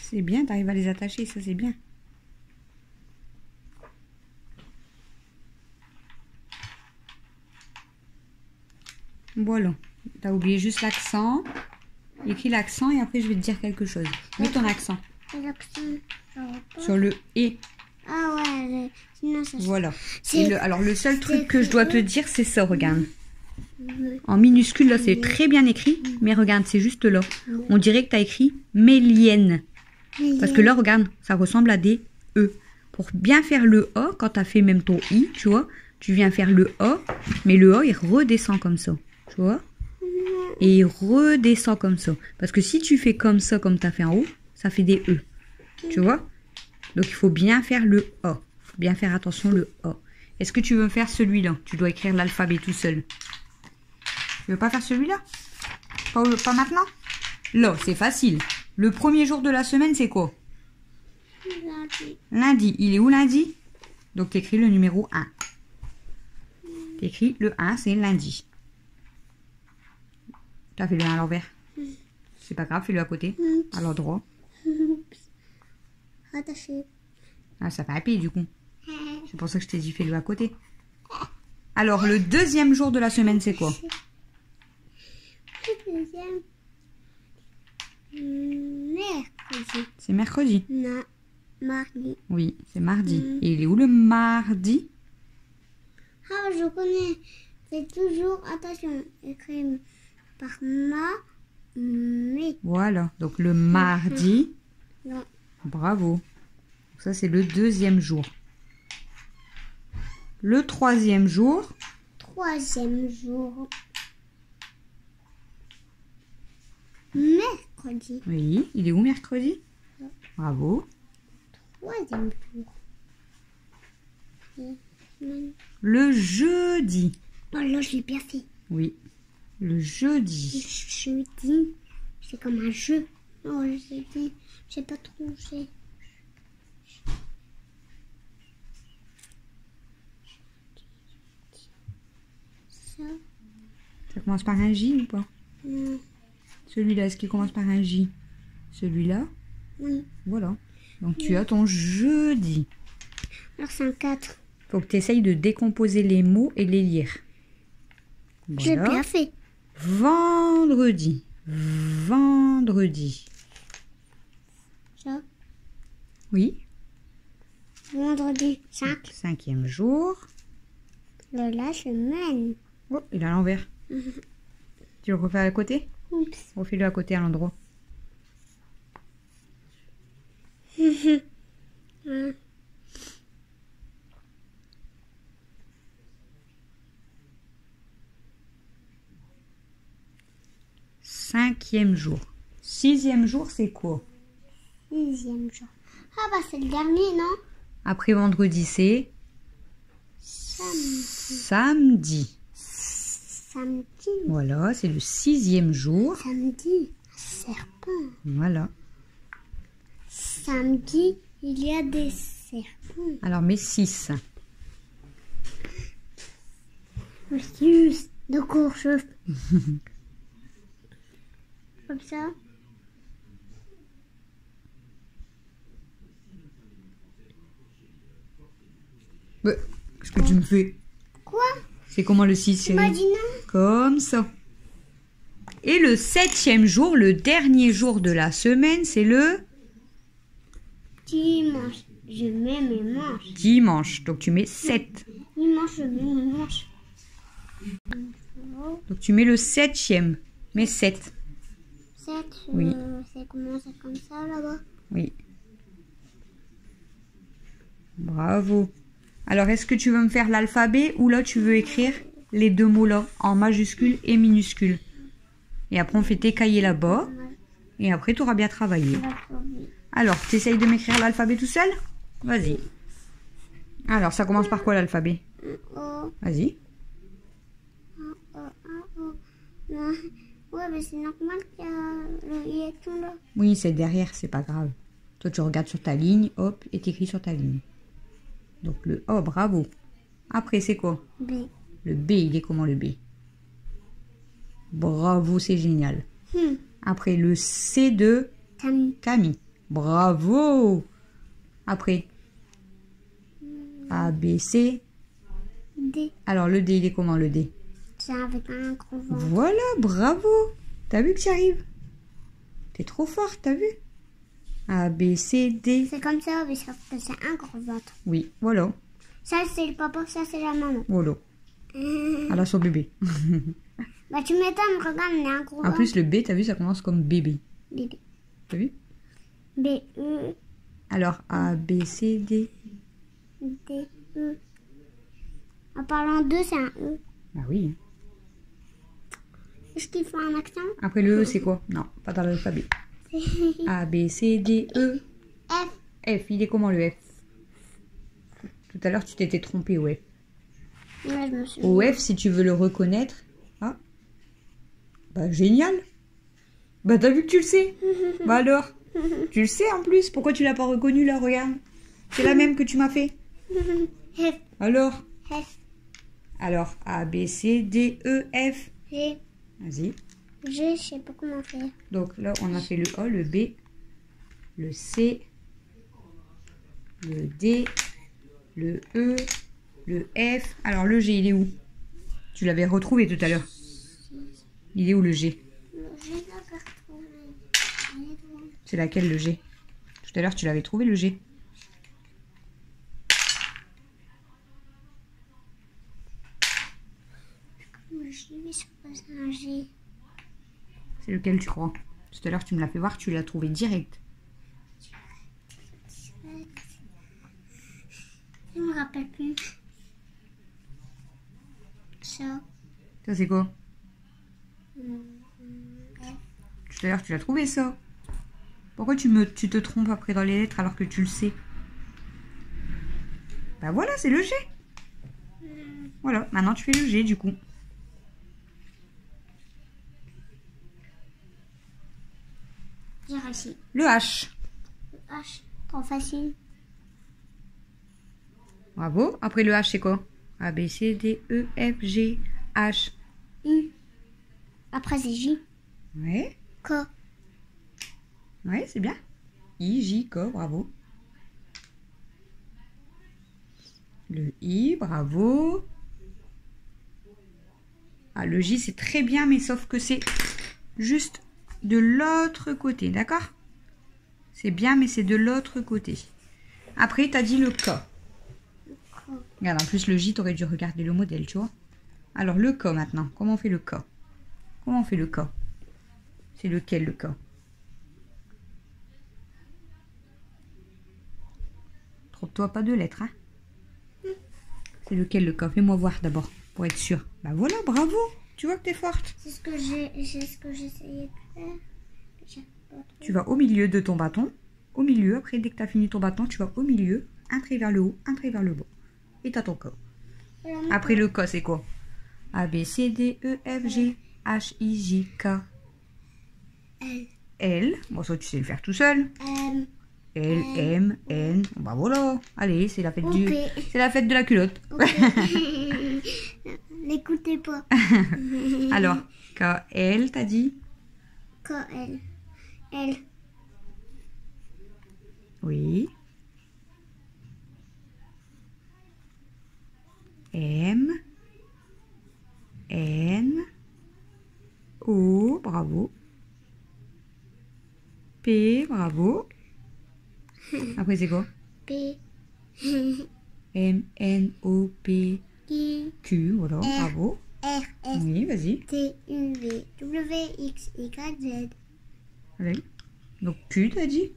C'est bien, t'arrives à les attacher, ça c'est bien. Voilà. T'as oublié juste l'accent. Écris l'accent et après je vais te dire quelque chose. Mets ton accent L'accent, ça va pas. sur le et. Ah ouais, sinon ça Voilà. C'est- Et alors le seul truc que je dois te dire, c'est ça, regarde. se... En minuscule, là, c'est très bien écrit. Mais regarde, c'est juste là. On dirait que tu as écrit Mélienne. Parce que là, regarde, ça ressemble à des E. Pour bien faire le A, quand tu as fait même ton I, tu vois, tu viens faire le A, mais le A, il redescend comme ça. Tu vois? Et il redescend comme ça. Parce que si tu fais comme ça, comme tu as fait en haut, ça fait des E. Tu vois? Donc, il faut bien faire le A. Il faut bien faire attention le A. Est-ce que tu veux faire celui-là? Tu dois écrire l'alphabet tout seul. Tu veux pas faire celui-là? Pas maintenant? Là, c'est facile. Le premier jour de la semaine, c'est quoi? Lundi. Il est où lundi? Donc, tu écris le numéro 1. Tu écris le 1, c'est lundi. Tu as fait le 1 à l'envers. C'est pas grave, fais-le à côté. À l'endroit. Attaché. Ah, ça fait un P du coup. C'est pour ça que je t'ai dit fais-le à côté. Alors, le deuxième jour de la semaine, c'est quoi? Le deuxième. Mercredi. C'est mercredi. Non, mardi. Oui, c'est mardi. Et il est où le mardi? Ah, je connais. C'est toujours, attention, écrit par ma, mais. Voilà. Donc, le mardi. Non, Bravo. Ça, c'est le deuxième jour. Le troisième jour. Troisième jour. Mercredi. Oui, il est où mercredi? Bravo. Troisième jour. Le jeudi. Oh là, je l'ai bien fait. Oui, le jeudi. Jeudi, c'est comme un jeu. Oh, le jeudi, j'ai pas trouvé. Ça, Ça commence par un J ou pas? non, Celui-là, est-ce qu'il commence par un J? Celui-là? oui. Voilà. Donc tu as ton jeudi. Alors c'est un 4. Faut que tu essayes de décomposer les mots et les lire. J'ai Voilà. bien fait. Vendredi. Vendredi. Ça, Oui. vendredi 5. Cinquième jour. La semaine. Oh, il est à l'envers. Tu le refais à côté? Oups. Refais-le à côté à l'endroit. Cinquième jour. Sixième jour, c'est quoi? Sixième jour. Ah bah c'est le dernier, non? Après vendredi, c'est samedi. Samedi. Voilà, c'est le sixième jour. Samedi. Serpent. Voilà. Samedi, il y a des serpents. Alors, mets 6. Monsieur, de course. Comme ça. Qu'est-ce que tu me fais? Quoi? C'est comment le 6, Tu m'as chérie? dit non? Comme ça. Et le septième jour, le dernier jour de la semaine, c'est le Dimanche. Je mets mes manches. dimanche. Donc, tu mets 7. Dimanche, je mets mes manches. Donc, tu mets le septième. Mais 7. 7. Oui. C'est comment? C'est comme ça là-bas? Oui. Bravo. Alors, est-ce que tu veux me faire l'alphabet ou là, tu veux écrire les deux mots là, en majuscule et minuscule? Et après, on fait tes cahiers là-bas. Et après, tu auras bien travaillé. Alors, tu essayes de m'écrire l'alphabet tout seul? Vas-y. Alors, ça commence par quoi l'alphabet? Oh, Vas-y. non. Ouais, mais c'est normal qu'il y a le yéton là. Oui, c'est derrière, c'est pas grave. Toi, tu regardes sur ta ligne, hop, et t'écris sur ta ligne. Donc, le O, bravo. Après, c'est quoi? B. Le B, il est comment le B? Bravo, c'est génial. Après, le C de Camille. Camille. Bravo. Après, A, B, C. D. Alors, le D, il est comment le D? C'est avec un gros ventre. Voilà, bravo. T'as vu que tu arrives? T'es trop fort, t'as vu? A, B, C, D. C'est comme ça, mais sauf que c'est un gros ventre. Oui, voilà. Ça, c'est le papa, ça, c'est la maman. Voilà. Elle a son bébé. Bah, tu m'étonnes, regarde, on a un gros En ventre. plus, le B, t'as vu, ça commence comme bébé. Bébé. T'as vu? B, E, Alors, A, B, C, D. D, E. En parlant de, c'est un E. Ah oui. Est-ce qu'il faut un accent? Après, le E, c'est quoi? Non, pas dans l'alphabet. A, B, C, D, E. F. F, il est comment le F? Tout à l'heure, tu t'étais trompé au F. Ouais, je me suis Au F, si tu veux le reconnaître. Ah. Bah, génial. Bah, t'as vu que tu le sais. Bah alors. Tu le sais en plus. Pourquoi tu l'as pas reconnu là? Regarde. C'est la même que tu m'as fait. F. Alors. F. Alors, A, B, C, D, E, F. G. Vas-y. G, je sais pas comment faire. Donc là, on a fait le A, le B, le C, le D, le E, le F. Alors le G, il est où? Tu l'avais retrouvé tout à l'heure. Il est où le G? Je l'ai pas retrouvé. C'est laquelle le G? Tout à l'heure, tu l'avais trouvé le G. Je vais supposer un G. C'est lequel tu crois? Tout à l'heure, tu me l'as fait voir, tu l'as trouvé direct. rappelle plus. Ça. Ça, c'est quoi? F. Tout à l'heure, tu l'as trouvé, ça. Pourquoi tu te trompes après dans les lettres alors que tu le sais? Bah voilà, c'est le G. Voilà, maintenant tu fais le G, du coup. J'ai réussi. Le H. H. Trop facile. Bravo. Après le H, c'est quoi? A, B, C, D, E, F, G, H. I. Après, c'est J. Ouais. K. Ouais, c'est bien. I, J, K, bravo. Le I, bravo. Ah, le J, c'est très bien, mais sauf que c'est juste de l'autre côté, d'accord? C'est bien, mais c'est de l'autre côté. Après, tu as dit le K. Regarde, en plus, le J, tu aurais dû regarder le modèle, tu vois. Alors, le K maintenant. Comment on fait le K? Comment on fait le K? C'est lequel, le K? Trompe-toi pas de lettres, hein? C'est lequel, le K? Fais-moi voir d'abord, pour être sûr. Bah voilà, bravo! Tu vois que t'es forte. C'est ce que j'essayais de faire. J'ai pas trouvé. Tu vas au milieu de ton bâton. Au milieu, après, dès que tu as fini ton bâton, tu vas au milieu. Un trait vers le haut, un trait vers le bas. Et tu as ton K. Voilà, Après le K, c'est quoi? A, B, C, D, E, F, G, H, I, J, K. L. L. Bon, ça, tu sais le faire tout seul. M. L, M, N. Bah voilà. Allez, c'est la fête O, du... P. C'est la fête de la culotte. Ok. N'écoutez pas. Alors, K, L, t'as dit? K, L. L. Oui. M. N. O, bravo. P, bravo. Après, c'est quoi? P. M, N, O, P, I. Q, voilà, bravo. R. S. Oui, vas-y. T. U. V. W. X. Y. Z. Allez. Donc, Q, t'as dit?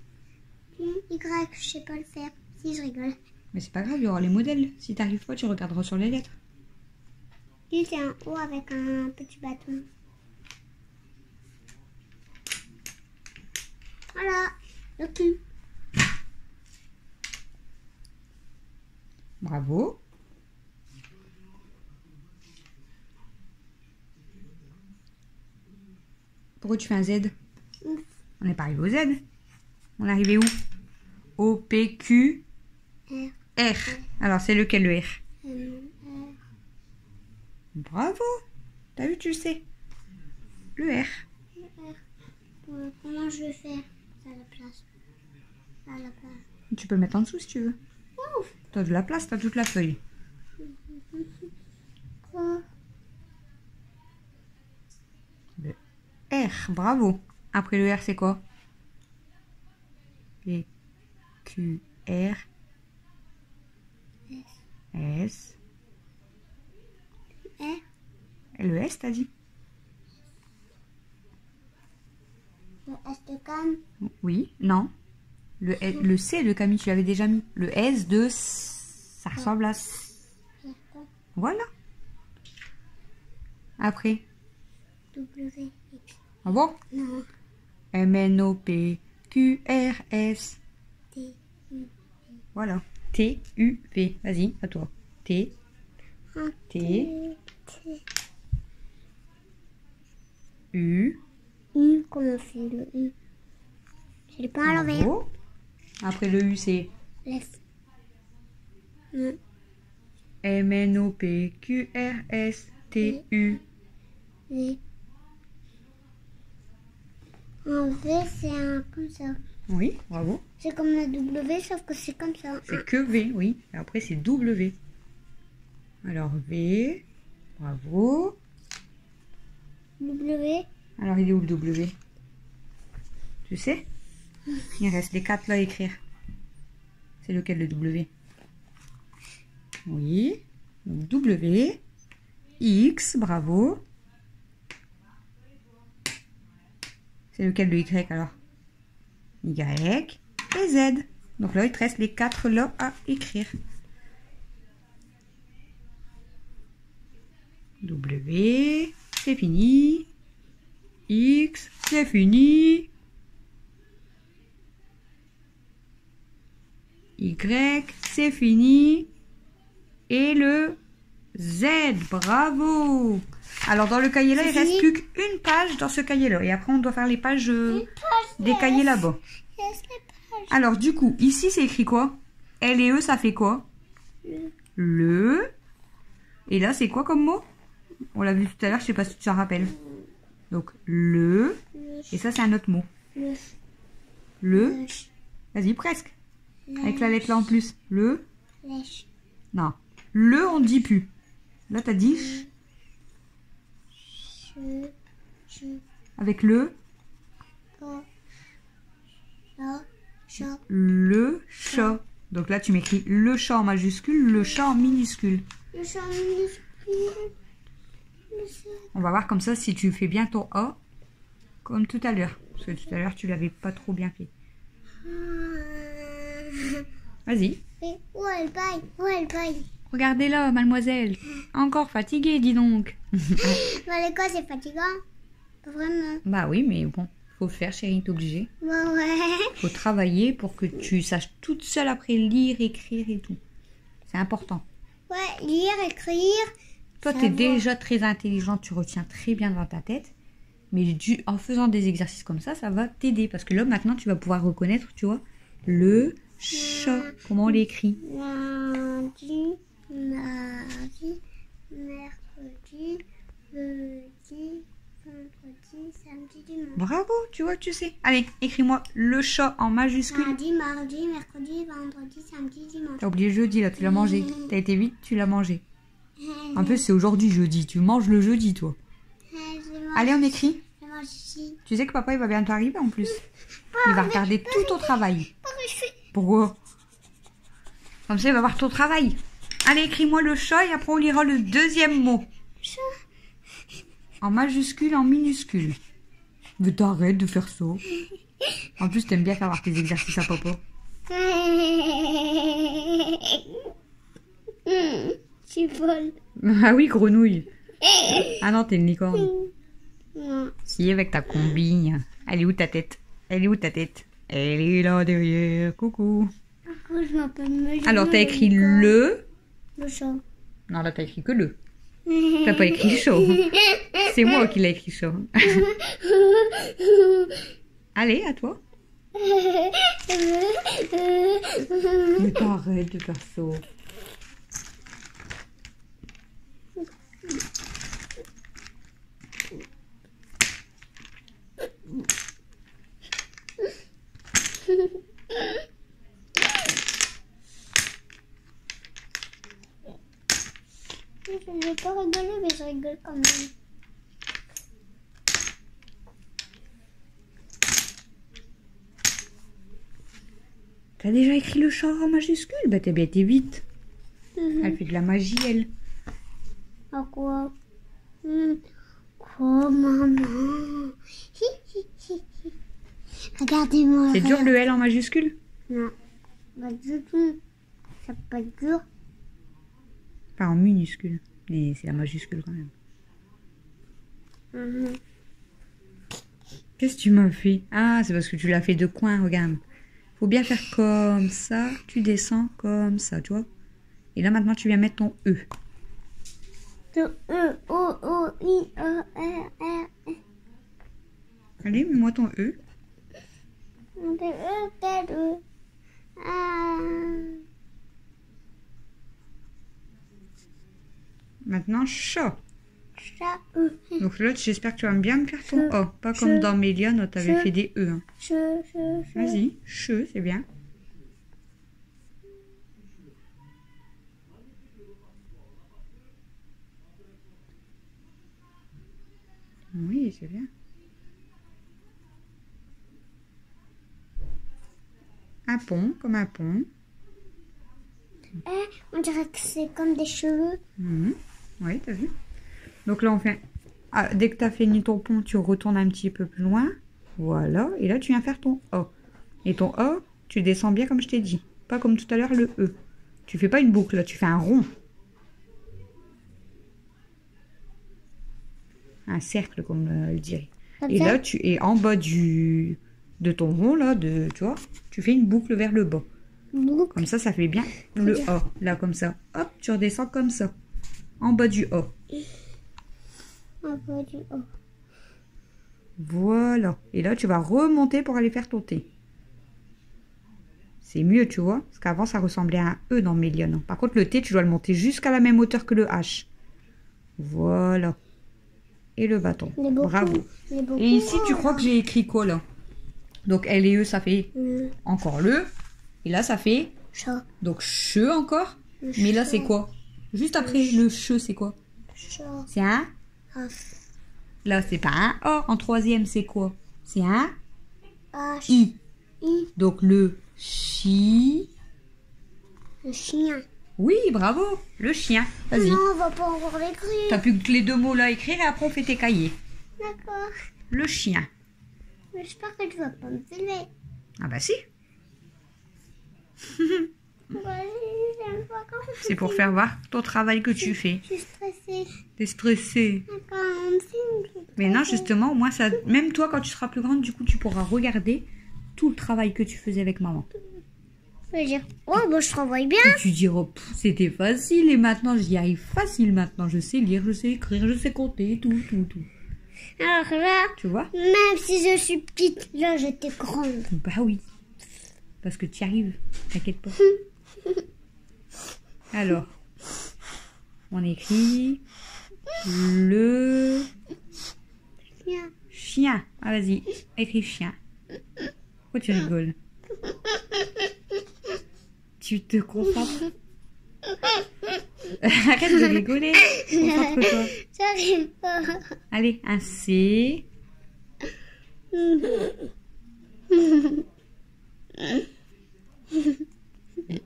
Y. Je sais pas le faire. Si, je rigole. Mais c'est pas grave, il y aura les modèles. Si t'arrives pas, tu regarderas sur les lettres. Lui, c'est un O avec un petit bâton. Voilà. Le Q. Bravo. Pourquoi tu fais un Z? On n'est pas arrivé au Z. On est arrivé où? O, P, Q, R. R. Alors, c'est lequel le R? M. R. Bravo. T'as vu, tu le sais. Le R. R. Comment je vais faire? À la place. À la place. Tu peux le mettre en dessous si tu veux. Ouf. T'as de la place, t'as toute la feuille. Quoi? Le R, bravo. Après le R, c'est quoi? P, Q, R, S. R. Et le S, t'as dit? Le S de Cam. Oui, non. Le C de Camille, tu l'avais déjà mis. Le S de... Ça ressemble à... Voilà. Après. W. X. Ah bon? Non. M, N, O, P, Q, R, S. T. U. Voilà. T, U, V. Vas-y, à toi. T, T, T. U. U. Comment on fait le U? Je l'ai pas à l'envers. Bravo. Après le U, c'est Laisse. Non. M, N, O, P, Q, R, S, T, U. V. En V, c'est un comme ça. Oui, bravo. C'est comme le W, sauf que c'est comme ça. C'est que V, oui. Et après, c'est W. Alors, V. Bravo. W. Alors, il est où le W? Tu sais? Il reste les 4 là à écrire. C'est lequel le W? Oui. Donc, W. X, bravo. C'est lequel le Y alors? Y et Z. Donc là, il te reste les 4 là à écrire. W, c'est fini. X, c'est fini. Y, c'est fini. Et le Z, bravo. Alors dans le cahier là, il reste plus qu'une page dans ce cahier là. Et après on doit faire les pages des cahiers là-bas. Alors du coup, ici c'est écrit quoi? L et E, ça fait quoi? Le. Et là c'est quoi comme mot? On l'a vu tout à l'heure, je sais pas si tu t'en rappelles. Donc le. Et ça c'est un autre mot. Le. Vas-y, presque. Avec la lettre là en plus. Le. Non. Le, on dit plus. Là, t'as dit. Avec le. Le chat. Donc là, tu m'écris le chat en majuscule, le chat en minuscule. Le chat en minuscule. On va voir comme ça si tu fais bien ton A. Comme tout à l'heure. Parce que tout à l'heure, tu l'avais pas trop bien fait. Vas-y. Où elle baille? Où elle baille? Regardez-la, mademoiselle. Encore fatiguée, dis donc. L'école, c'est fatigant. Pas vraiment. Bah oui, mais bon, faut le faire, chérie, t'es obligée. Bah ouais. Faut travailler pour que tu saches toute seule après lire, écrire et tout. C'est important. Ouais, lire, écrire. Toi, t'es déjà très intelligente, tu retiens très bien dans ta tête. Mais en faisant des exercices comme ça va t'aider. Parce que là, maintenant, tu vas pouvoir reconnaître, tu vois, le chat. Comment on l'écrit? Lundi, mardi, mercredi, jeudi, vendredi, samedi, dimanche. Bravo, tu vois, tu sais. Allez, écris-moi le chat en majuscule. Lundi, mardi, mercredi, vendredi, samedi, dimanche. T'as oublié le jeudi, là, tu l'as mangé. T'as été vite, tu l'as mangé. En plus, c'est aujourd'hui jeudi. Tu manges le jeudi, toi. Allez, on écrit. Tu sais que papa, il va bientôt arriver en plus. Il va regarder tout ton travail. Pourquoi? Comme ça, il va voir ton travail. Allez, écris-moi le chat et après, on lira le deuxième mot. En majuscule, en minuscule. Mais t'arrêtes de faire ça. En plus, t'aimes bien faire voir tes exercices à papa. Je suis folle. Ah oui, grenouille. Ah non, t'es une licorne. Non. Si, avec ta combine. Elle est où ta tête? Elle est où ta tête? Elle est là derrière. Coucou. Coucou, je m'appelle Megan. Alors, t'as écrit le. Le chat. Non, là, t'as écrit que le. T'as pas écrit chat. C'est moi qui l'ai écrit chat. Allez, à toi. Mais t'arrêtes de faire ça. Je ne vais pas rigoler, mais je rigole quand même. T'as déjà écrit le chat en majuscule? Bah t'as bien été vite. Elle fait de la magie, elle. À quoi? Quoi, maman? Regardez-moi. C'est dur le L en majuscule? Non, pas du tout. Ça peut être dur. Pas en minuscule. Mais c'est la majuscule quand même. Qu'est-ce que tu m'as fait? Ah, c'est parce que tu l'as fait de coin, regarde. Faut bien faire comme ça. Tu descends comme ça, tu vois. Et là, maintenant, tu viens mettre ton E. E, O, O, I, E, R, R. Allez, mets-moi ton E. Maintenant, chat. Chat. Donc là, j'espère que tu vas bien me faire ton A. Pas comme dans Mélia, tu avais fait des E. Hein. Vas-y, che, c'est bien. Oui, c'est bien. Un pont, comme un pont. On dirait que c'est comme des cheveux. Oui, t'as vu. Donc là, on fait... Ah, dès que tu as fini ton pont, tu retournes un petit peu plus loin. Voilà. Et là, tu viens faire ton A. Et ton A, tu descends bien comme je t'ai dit. Pas comme tout à l'heure, le E. Tu fais pas une boucle, là. Tu fais un rond. Un cercle, comme le dirait. Comme Et ça. là, tu es en bas de ton rond, là, tu vois, tu fais une boucle vers le bas. Boucle. Comme ça fait bien le A. Là, comme ça. Hop, tu redescends comme ça. En bas du A. Un peu du haut. Voilà. Et là, tu vas remonter pour aller faire ton T. C'est mieux, tu vois. Parce qu'avant, ça ressemblait à un E dans Mélione. Par contre, le T, tu dois le monter jusqu'à la même hauteur que le H. Voilà. Et le bâton. Il est beaucoup. Bravo. Il est beaucoup. Et ici, tu crois que j'ai écrit quoi, là? Donc, L et E, ça fait encore le. Et là, ça fait... Chat. Donc, che encore. Le Mais là, chat. c'est quoi? Juste après le che, c'est quoi? Chat. C'est un... Ah. Là, c'est pas un A. En troisième, c'est quoi? C'est un H. I. I. Donc, le chi... Le chien. Oui, bravo. Le chien. Vas-y. Non, on va pas encore l'écrire. T'as plus que les deux mots là à écrire et après on fait tes cahiers. D'accord. Le chien. Mais j'espère que tu vas pas me filmer. Ah bah si. Ouais, j'aime pas quand C'est pour faire voir ton travail que tu fais. je suis stressée. T'es stressée. Quand on me filme, je suis Mais non, stressée. justement, au moins ça... Même toi, quand tu seras plus grande, du coup, tu pourras regarder tout le travail que tu faisais avec maman. Je vais dire, oh, bah, je travaille bien. Et tu diras, pff, c'était facile et maintenant j'y arrive facile maintenant. Je sais lire, je sais écrire, je sais compter, tout. Alors là, Tu vois? même si je suis petite, là, j'étais grande. Bah oui. Parce que tu y arrives. T'inquiète pas. Alors, on écrit le Bien. chien. Ah, vas-y, écris chien. Pourquoi tu rigoles? Tu te concentres? Arrête de rigoler. Concentre-toi. J'arrive pas. Allez, un C.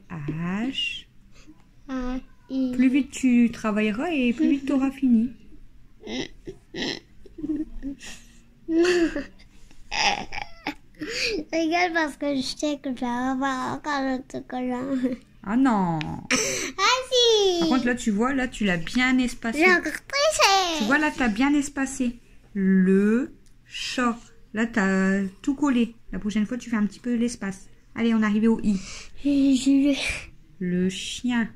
H. Ah, I. Plus vite tu travailleras et plus vite tu auras fini. Je rigole parce que je sais que je vais avoir encore le autocollant. Ah non. Ah si. Par contre là tu vois, là tu l'as bien espacé. J'ai encore triché. Tu vois là t'as bien espacé. Le chat. Là t'as tout collé. La prochaine fois tu fais un petit peu l'espace. Allez, on est arrivé au I. Le chien.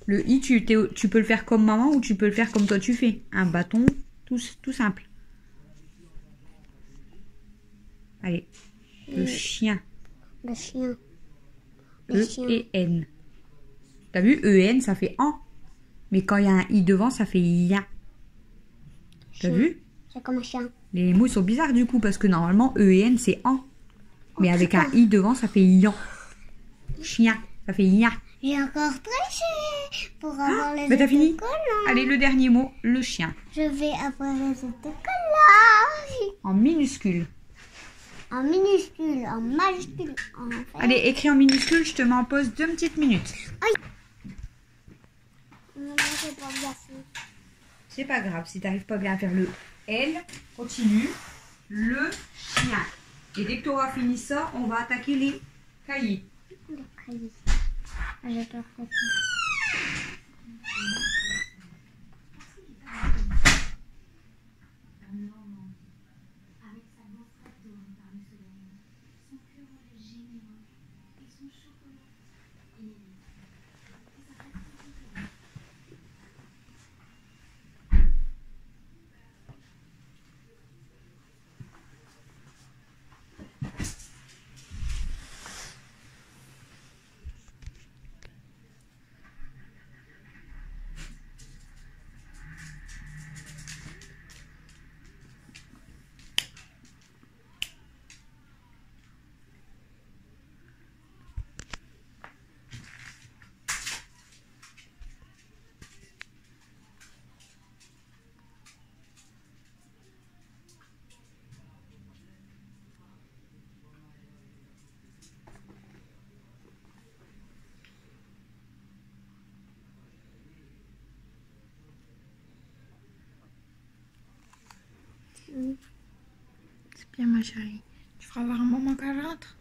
Le I, tu peux le faire comme maman ou tu peux le faire comme toi tu fais. Un bâton, tout simple. Allez. Le chien. Le chien. Le E chien. et N. T'as vu, E-N, ça fait en. Mais quand il y a un I devant, ça fait ya. T'as vu? C'est comme un chien. Les mots sont bizarres du coup, parce que normalement, E et N, c'est en. Mais avec un I devant, ça fait yan. Chien, ça fait ya. J'ai encore triché pour avoir les Mais t'as fini? autocollants. Allez, le dernier mot, le chien. Je vais avoir les autocollants. En minuscule. En minuscule, en majuscule, en fait. Allez, écris en minuscule, je te mets en pause 2 petites minutes. Non, c'est pas bien fait. C'est pas grave, si t'arrives pas bien à faire le L, continue. Le chien. Et dès que tu auras fini ça, on va attaquer les cahiers. Le cahier. J'ai peur que ça. C'est bien, ma chérie. Tu feras voir un moment qu'elle rentre.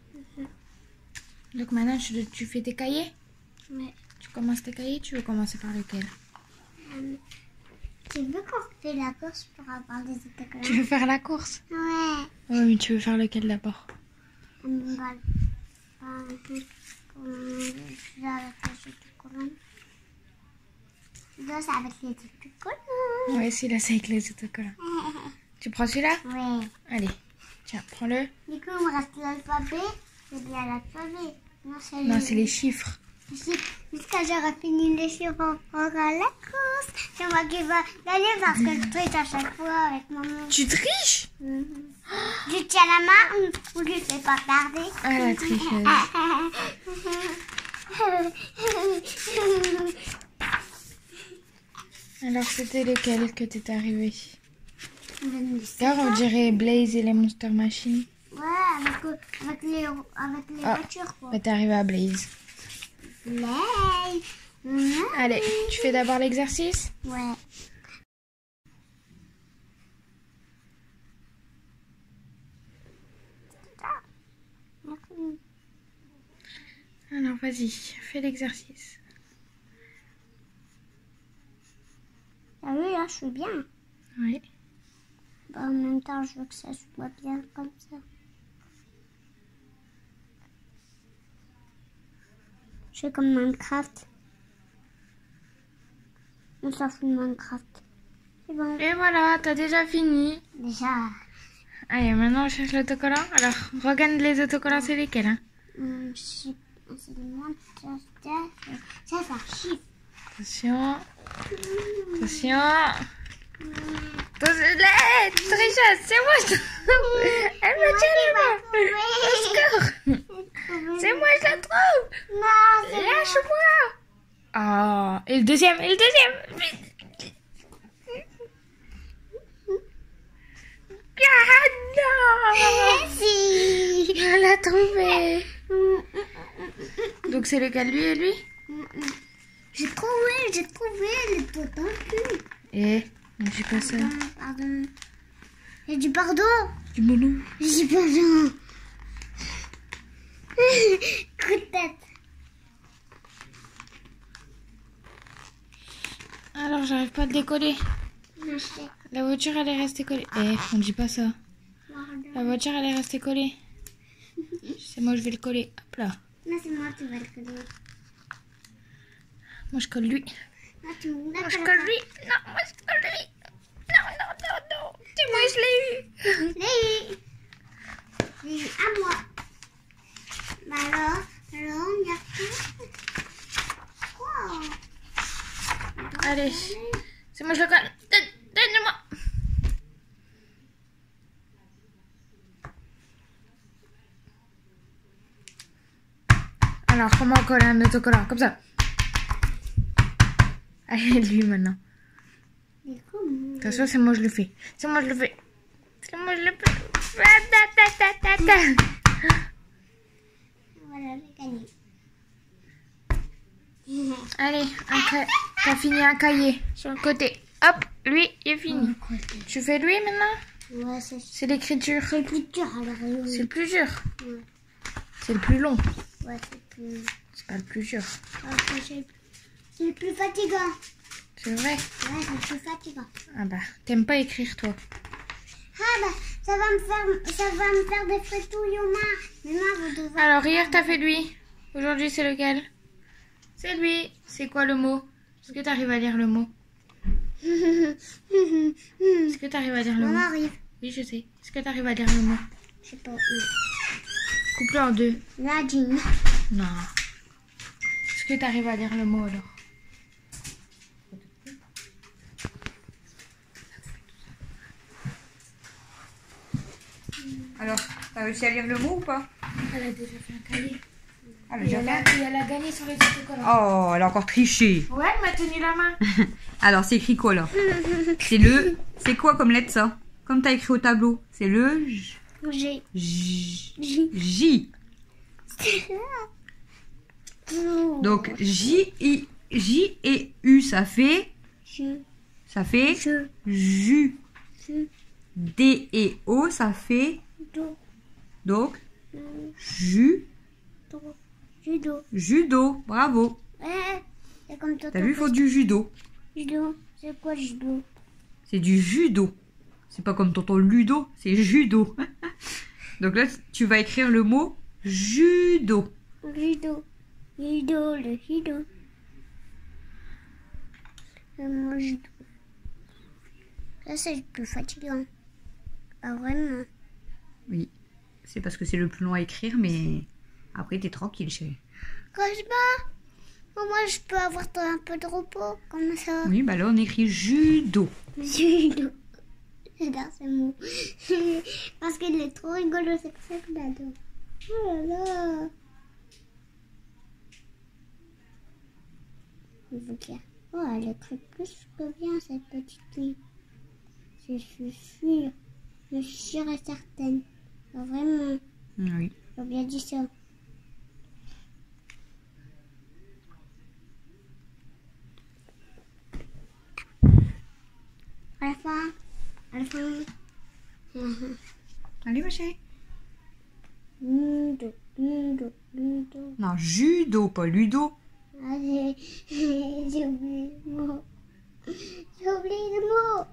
Donc maintenant, tu fais tes cahiers. Mais Tu commences tes cahiers. Tu veux commencer par lequel? Tu veux qu'on fait la course pour avoir des autocollants? Tu veux faire la course? Ouais. Oui, mais tu veux faire lequel d'abord? Avec les autocollants. Là, c'est avec les autocollants. Oui, celui-là, c'est avec les autocollants. Tu prends celui-là? Ouais. Allez, tiens, prends-le. Du coup, il me reste l'alphabet. C'est bien l'alphabet. Non, c'est les chiffres. Jusqu'à j'aurai fini les chiffres, on fera la course. C'est moi qui va gagner parce que je triche à chaque fois avec maman. Tu triches? Je tiens la main ou je ne fais pas tarder. Ah, la tricheuse. Alors, c'était lequel que t'es arrivé? Regarde, on dirait Blaze et les Monster Machine. Ouais, avec les voitures, quoi. Bah, t'es arrivé à Blaze. Blaze. Allez, tu fais d'abord l'exercice? Ouais. Alors, vas-y, fais l'exercice. Ah oui, là, je suis bien. Oui. Bah, en même temps, je veux que ça soit bien comme ça. Je fais comme Minecraft. On s'en fout de Minecraft. C'est bon. Et voilà, t'as déjà fini. Déjà. Allez, maintenant on cherche l'autocollant. Alors, regarde les autocollants, c'est lesquels, hein? C'est le monde. Ça chiffre. Attention. Attention. Tricheuse, c'est moi. Elle me tient la main. Au secours. C'est moi, je la trouve. Non, c'est Lâche-moi. Oh, et le deuxième, vite. Ah non. Si. Elle l'a trouvé. Donc c'est lequel, lui et lui? J'ai trouvé le potin cul. Eh, ne dis pas ça. Pardon. J'ai dit pardon. Du mono. J'ai dit pardon. Coup de tête. Alors, j'arrive pas à te décoller. Non, je sais. La voiture, elle est restée collée. Eh, on dit pas ça. La voiture, elle est restée collée. C'est moi, je vais le coller. Hop là. Non, c'est moi qui vais le coller. Moi, je colle lui. Non, tu me Moi, je colle lui. Non, moi, je colle lui. Non. C'est moi, je l'ai eu. J'ai eu à moi. Bah alors, il y a quoi? Allez. C'est moi, je le colle. Donne-moi. Alors, comment on colle un autocollant? Comme ça. Allez, lui maintenant. Attention, c'est moi je le fais. Voilà, j'ai gagné. Allez, t'as fini un cahier sur le côté. Hop, lui, il est fini. Tu fais lui maintenant? Ouais, C'est l'écriture. c'est le plus dur alors. C'est le plus dur. Ouais. C'est le plus long. Ouais, c'est plus... C'est pas le plus dur. C'est le plus fatigant. C'est vrai? Ouais, c'est le plus fatigant. Ah bah, t'aimes pas écrire toi. Ah bah, ça va me faire des frétouilles aux mains. Maintenant, vous devez... Alors, hier t'as fait lui. Aujourd'hui c'est lequel? C'est lui. C'est quoi le mot? Est-ce que t'arrives à lire le mot? Est-ce que t'arrives à lire le On mot? arrive. Oui, je sais. Est-ce que t'arrives à lire le mot? Je sais pas. Coupe-le en deux. Là, Jimmy. Non. Est-ce que t'arrives à lire le mot alors? Alors, t'as réussi à lire le mot ou pas? Elle a déjà fait un cahier. Ah, elle a Et déjà fait. elle a gagné sur les autocollants. Oh, elle a encore triché. Ouais, elle m'a tenu la main. Alors, c'est écrit quoi là? C'est le... C'est quoi comme lettre ça? Comme t'as écrit au tableau. C'est le... J'ai... J. Donc, J et U, ça fait... Ça fait... Jus. D et O, ça fait... Donc, Judo. Judo. Bravo. Ouais, c'est comme toi. T'as vu, il faut du judo. Judo. C'est quoi judo? C'est du judo. C'est pas comme tonton Ludo, c'est judo. Donc là, tu vas écrire le mot judo. Judo. Judo, le judo. Le mot judo. Ça, c'est le plus fatigant. Pas vraiment. Oui, c'est parce que c'est le plus long à écrire, mais après, t'es tranquille, chérie. Quand je bats, moi, je peux avoir un peu de repos, comme ça. Oui, bah là, on écrit judo. Judo. J'adore ce mot. Parce qu'il est trop rigolo, c'est pour ça que j'adore. Oh là là. Je veux dire, oh, elle écrit plus que bien, cette petite fille. Je suis sûre. Je suis sûre et certaine. Vraiment. Oui. J'ai bien dit ça. À la fin. À la fin. Allez, ma chérie. Ludo, ludo, ludo. Non, judo, pas ludo. Allez, j'ai oublié le mot. J'ai oublié le mot.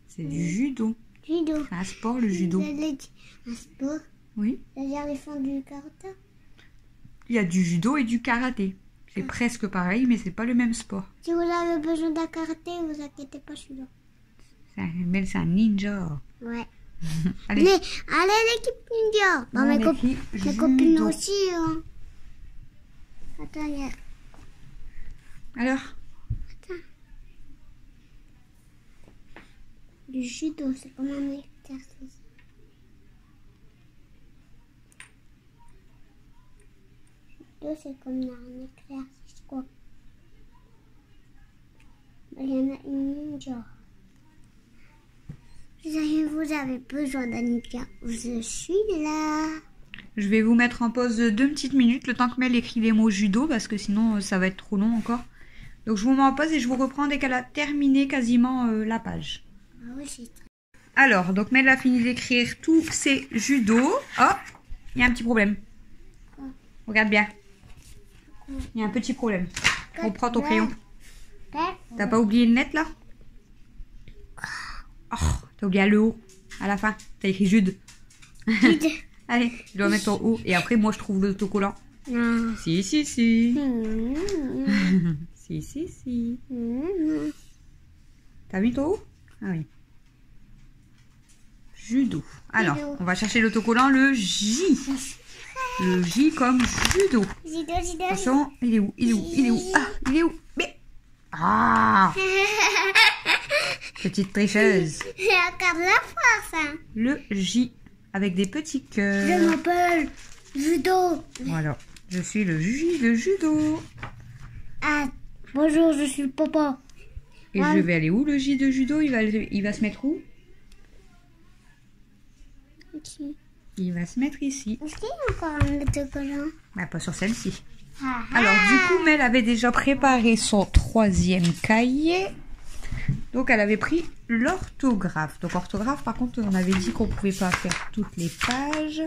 C'est du judo. Judo. C'est un sport, le judo. J'allais dire un sport. Oui. C'est-à-dire ils font du karaté. Il y a du judo et du karaté. C'est presque pareil, mais c'est pas le même sport. Si vous avez besoin d'un karaté, vous inquiétez pas, je suis là. C'est un ninja. Ouais. Allez. Allez l'équipe ninja. Bon, On mes écrit copines judo. aussi. Hein. Attends, il y a... Alors, Du judo, c'est comme un exercice. Judo, c'est comme un exercice, quoi. Il y en a une ninja. Vous avez besoin d'un ninja. Je suis là. je vais vous mettre en pause 2 petites minutes, le temps que Mel écrit les mots judo, parce que sinon ça va être trop long encore. Donc je vous mets en pause et je vous reprends dès qu'elle a terminé quasiment la page. Ah oui, c'est très... Alors, donc Mel a fini d'écrire tous ses judo. Oh, il y a un petit problème. Regarde bien. Il y a un petit problème. Reprends ton crayon. T'as pas oublié le net là? Oh, t'as oublié le haut à la fin. T'as écrit Jude. Allez, je dois mettre ton haut et après moi je trouve l'autocollant. Non. Si, si, si. Si, si, si. T'as mis ton haut? Ah oui. Judo. Alors, Judo. on va chercher l'autocollant, le J. Le J comme judo. Judo, judo. Attention, il est où? Il est où? Il est où? Ah, il est où? Mais... Ah, petite tricheuse. J'ai encore de la force, hein. Le J avec des petits Je cœurs. m'appelle Judo. Voilà. Je suis le J de judo. Ah, bonjour, je suis le papa. Et je vais aller où, le J de judo? Il va se mettre où? Ok. Il va se mettre ici. Est-ce qu'il y a encore un autocollant? Bah, pas sur celle-ci. Ah, Alors, du coup, Mel avait déjà préparé son 3e cahier. Donc, elle avait pris l'orthographe. Donc, orthographe, par contre, on avait dit qu'on ne pouvait pas faire toutes les pages.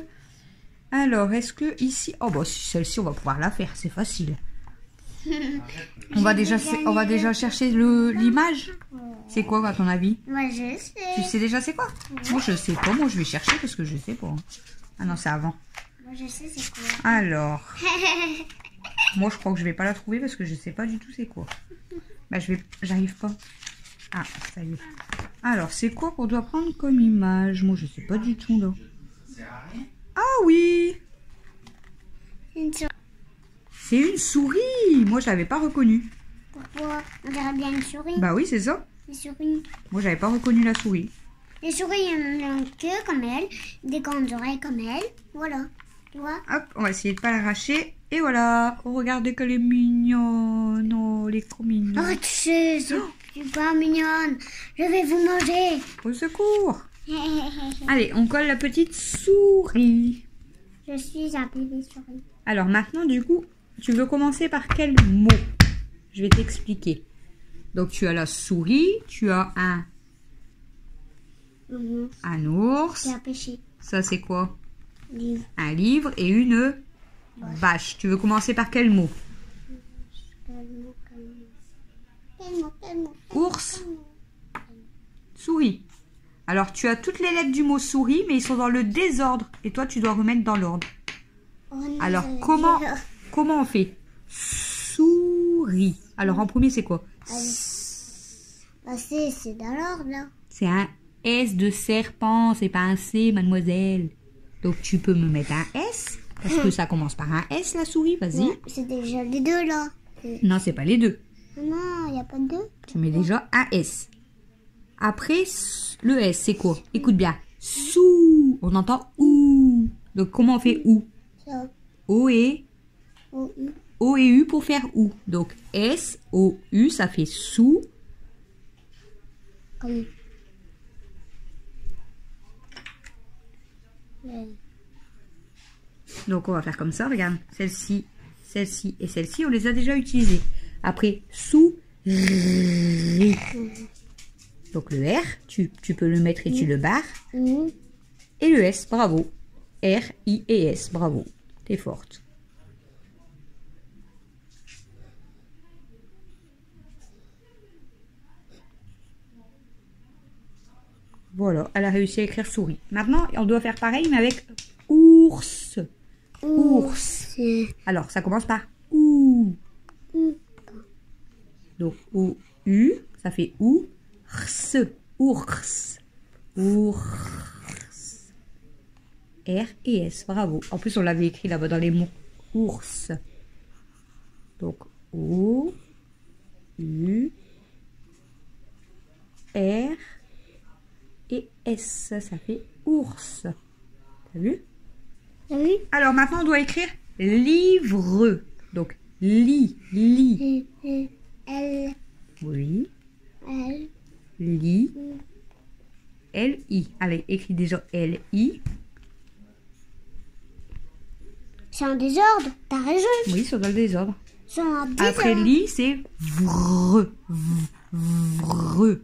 Alors, est-ce que ici... Oh, bah, celle-ci, on va pouvoir la faire. C'est facile. On va déjà chercher l'image. C'est quoi, à ton avis? moi je sais. Tu sais déjà c'est quoi? Moi, je sais pas. Moi, je vais chercher parce que je sais pas. Ah non, c'est avant. Moi je sais c'est quoi. Alors... Moi, je crois que je vais pas la trouver parce que je sais pas du tout c'est quoi. Bah, j'arrive pas. Ah, ça y est. Alors, c'est quoi qu'on doit prendre comme image? Moi, je sais pas du tout, là. Ah oui! C'est une souris! Moi, je l'avais pas reconnue. Pourquoi? On dirait bien une souris. Bah oui, c'est ça. Les souris. Moi, j'avais pas reconnu la souris. Les souris, elles ont une queue comme elle, des grandes oreilles comme elle. Voilà. Tu vois? Hop, on va essayer de pas l'arracher. Et voilà. Oh, regardez qu'elle est mignonne. Oh, elle est trop mignonne. Oh, tu sais, c'est super mignonne. Je vais vous manger. Au secours! Allez, on colle la petite souris. Je suis un bébé souris. Alors maintenant, du coup, tu veux commencer par quel mot? Je vais t'expliquer. Donc, tu as la souris, tu as un ours. J'ai un péché. Ça, c'est quoi? Livre. Un livre et une vache. Tu veux commencer par quel mot? Ours. Souris. Alors, tu as toutes les lettres du mot souris, mais ils sont dans le désordre. Et toi, tu dois remettre dans l'ordre. Alors, comment on fait? Souris. Alors, en premier, c'est quoi? Bah, c'est dans l'ordre, là. C'est un S de serpent, c'est pas un C, mademoiselle. Donc, tu peux me mettre un S, parce que ça commence par un S, la souris, vas-y. Ouais, c'est déjà les deux, là. Non, c'est pas les deux. Non, il n'y a pas de deux. Tu mets déjà un S. Après, le S, c'est quoi? Écoute bien. Sous. On entend OU. Donc, comment on fait OU? Ça. O et O-U. O et U pour faire OU. Donc, S, O, U, ça fait sous. Comme... Ouais. Donc, on va faire comme ça, regarde. Celle-ci, celle-ci et celle-ci, on les a déjà utilisées. Après, sous. Donc, le R, tu peux le mettre et tu le barres. Et le S, bravo. R, I et S, bravo. T'es forte. Voilà, elle a réussi à écrire souris. Maintenant, on doit faire pareil, mais avec ours. Ours. Alors, ça commence par OU. Donc, O-U, ça fait OU. Rs, ours. Ours. R et S, bravo. En plus, on l'avait écrit là-bas dans les mots. Ours. Donc, O, U, R et S, ça fait ours. T'as vu? Oui. Alors, maintenant, on doit écrire livre. Donc, li. L. Oui. L. Li. L-I. Allez, écris déjà L-I. C'est en désordre, t'as raison. Oui, c'est dans le désordre. C'est en désordre. Après li, c'est vre. Vre.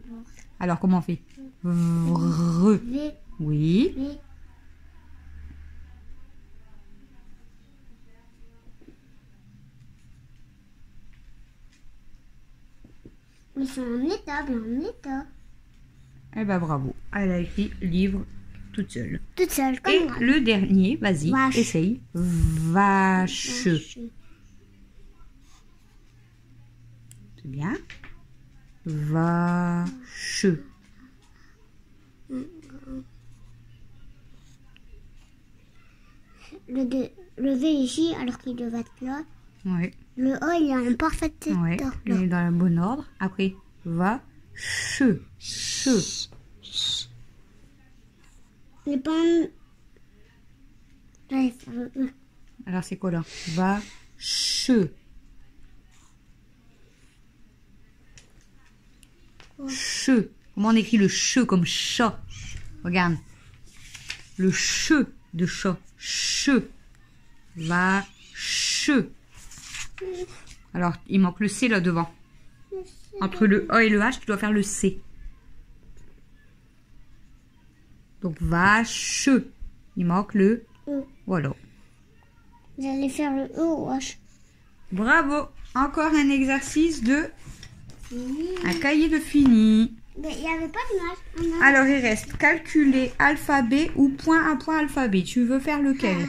Alors, comment on fait? Vre. V. Oui. V. Ils sont en état, bien en état. Eh ben, bravo. Elle a écrit livre toute seule. Toute seule, comme Et moi. le dernier, vas-y, Vache. essaye. Vache. C'est bien. Vache. Le V ici, alors qu'il devait être là. Ouais. Le O, il est en parfait Ouais. état. Il est dans le bon ordre. Après, va. Che. Il est pas en... J'allais faire le E. Alors, c'est quoi là? Va. Che. Che. Comment on écrit le che comme chat? Regarde. Le che de chat. Che. Va. Che. Alors, il manque le C là devant. Entre le A et le H, tu dois faire le C. Donc, vache. Il manque le E. Voilà. J'allais faire le E ou H. Bravo. Encore un exercice de un cahier de fini. Mais il n'y avait pas d'image. Alors, il reste calculer alphabet ou point à point alphabet. Tu veux faire lequel?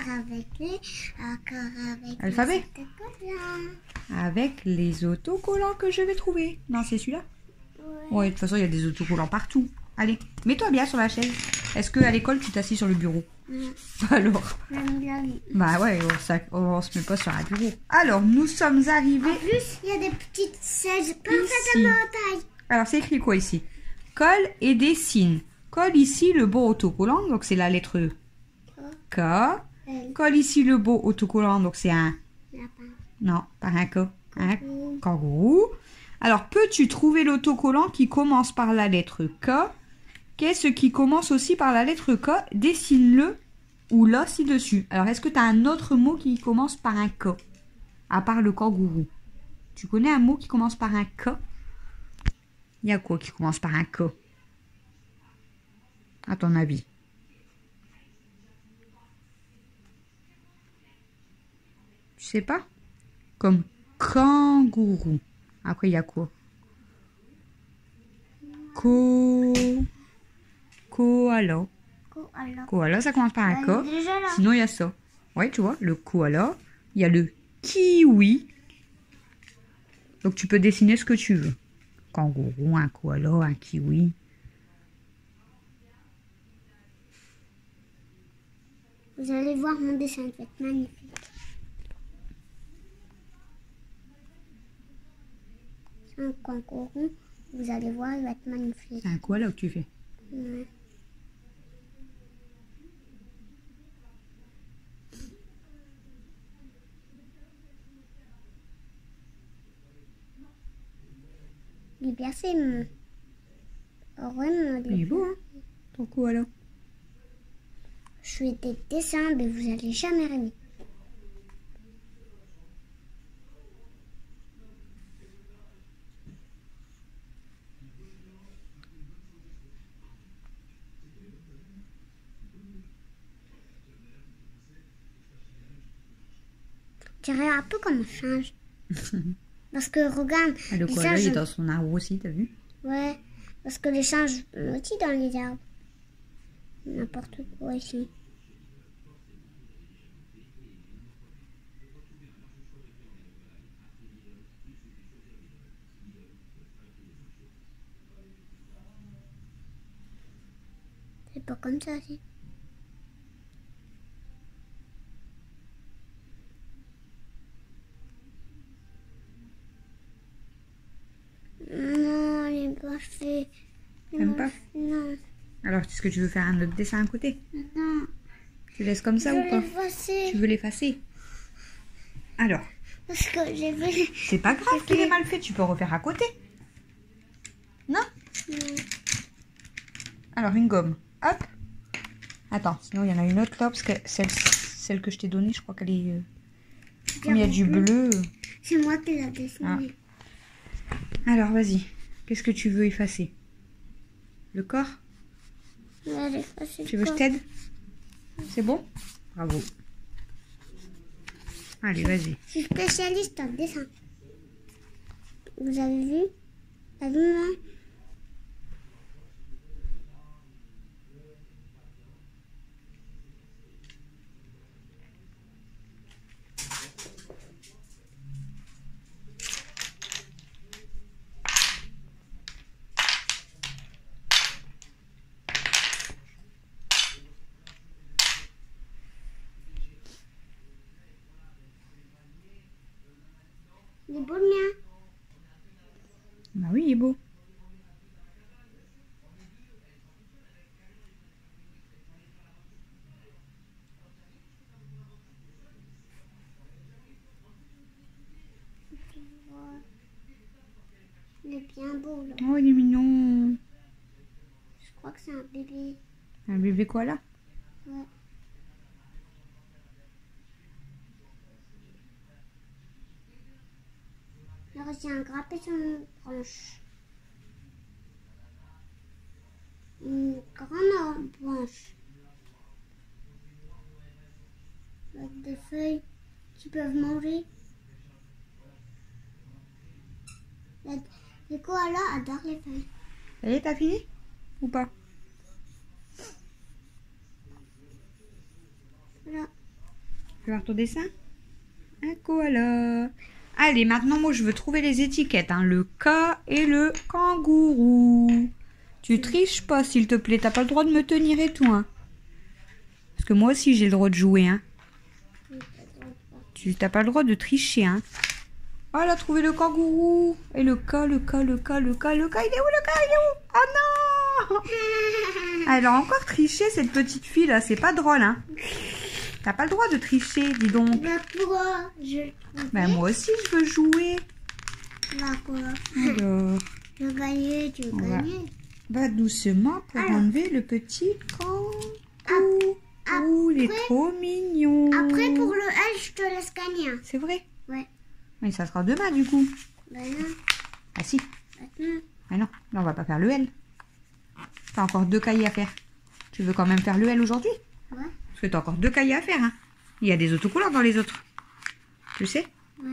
Avec les... Encore avec Alphabet. les autocollants. Avec les autocollants que je vais trouver. Non, c'est celui-là? Ouais, de toute façon, il y a des autocollants partout. Allez, mets-toi bien sur la chaise. Est-ce qu'à l'école, tu t'assis sur le bureau? Non. Alors, Jamais. bah ouais, on se met pas sur un bureau. Alors, nous sommes arrivés... En plus, il y a des petites chaises Ici. parfaitement en taille. Alors, c'est écrit quoi ici? Colle et dessine. Colle ici le beau autocollant, donc c'est la lettre K. Elle. Colle ici le beau autocollant, donc c'est un... Lapin. Non, pas un K. Un kangourou. Alors, peux-tu trouver l'autocollant qui commence par la lettre K? Qu'est-ce qui commence aussi par la lettre K? Dessine-le ou là ci-dessus. Alors, est-ce que tu as un autre mot qui commence par un K? À part le kangourou. Tu connais un mot qui commence par un K? Il y a quoi qui commence par un K? À ton avis? Tu sais pas? Comme kangourou. Après, il y a quoi? Koala. Koala. Koala, ça commence par un Bah, K. il est déjà là. Sinon, il y a ça. Ouais, tu vois, le koala. Il y a le kiwi. Donc, tu peux dessiner ce que tu veux. Kangourou, un koala, un kiwi. Vous allez voir mon dessin, il va être magnifique. Un kangourou, vous allez voir, il va être magnifique. C'est un koala que tu fais. Ouais. Il est bien fait, mon. Vraiment, Il est beau, hein, ton koala. Je fais des dessins, mais vous allez jamais rêver. Je dirais un peu comme un singe. Parce que regarde, Ah, le les koala, il est singes, dans son arbre aussi, t'as vu? ouais, parce que les singes sont aussi dans les arbres. N'importe quoi ici. C'est pas comme ça, si. Non, il est pas fait. T'aimes pas? Non, Alors, est-ce que tu veux faire un autre dessin à côté? non. Tu laisses comme ça Je ou pas? l'ai effacé. Tu veux l'effacer? Alors, Parce que j'ai vu. c'est pas grave qu'il est mal fait, tu peux refaire à côté. Non? Non. Alors, une gomme. Hop. Attends, sinon il y en a une autre là, parce que celle que je t'ai donnée, je crois qu'elle est... Comme il y a du bleu. C'est moi qui l'ai dessiné. Alors, vas-y. Qu'est-ce que tu veux effacer? Le corps? Je vais l'effacer. Tu veux que je t'aide? C'est bon? Bravo. Allez, vas-y. Je suis spécialiste en dessin. Vous avez vu? T'as vu, maman? Il est beau le mien. Bah oui, il est beau. Il est bien beau là. Oh, il est mignon. Je crois que c'est un bébé. Un bébé koala? Ouais. Il a réussi à grimper sur une branche. Une grande branche. Avec des feuilles qui peuvent manger. Les koalas adorent les feuilles. Ça y est, t'as fini? Ou pas? Voilà. Tu veux voir ton dessin? Un koala. Allez, maintenant, moi, je veux trouver les étiquettes. Hein. Le K et le kangourou. Tu triches pas, s'il te plaît. T'as pas le droit de me tenir et tout. Hein. Parce que moi aussi, j'ai le droit de jouer. Hein. Tu t'as pas le droit de tricher. Hein. Oh, elle a trouvé le kangourou. Et le K, le K, le K, le K, le K. Il est où, le K? Il est où? Oh non! Elle a encore triché, cette petite fille là. C'est pas drôle, hein. T'as pas le droit de tricher, dis donc. Bah quoi? Je Ben moi aussi, je veux jouer. Bah quoi? Alors, Je veux gagner, tu veux On va- gagner? va doucement pour Alors. enlever le petit kangourou. Ouh, il est trop mignon. Après, pour le L, je te laisse gagner. Hein. C'est vrai? Ouais. Mais ça sera demain, du coup. Ben non, Ah si. maintenant. Ah non, là, on va pas faire le L. T'as encore 2 cahiers à faire. Tu veux quand même faire le L aujourd'hui? Ouais. Parce que t'as encore 2 cahiers à faire, hein. Il y a des autocollants dans les autres. Tu sais? Ouais.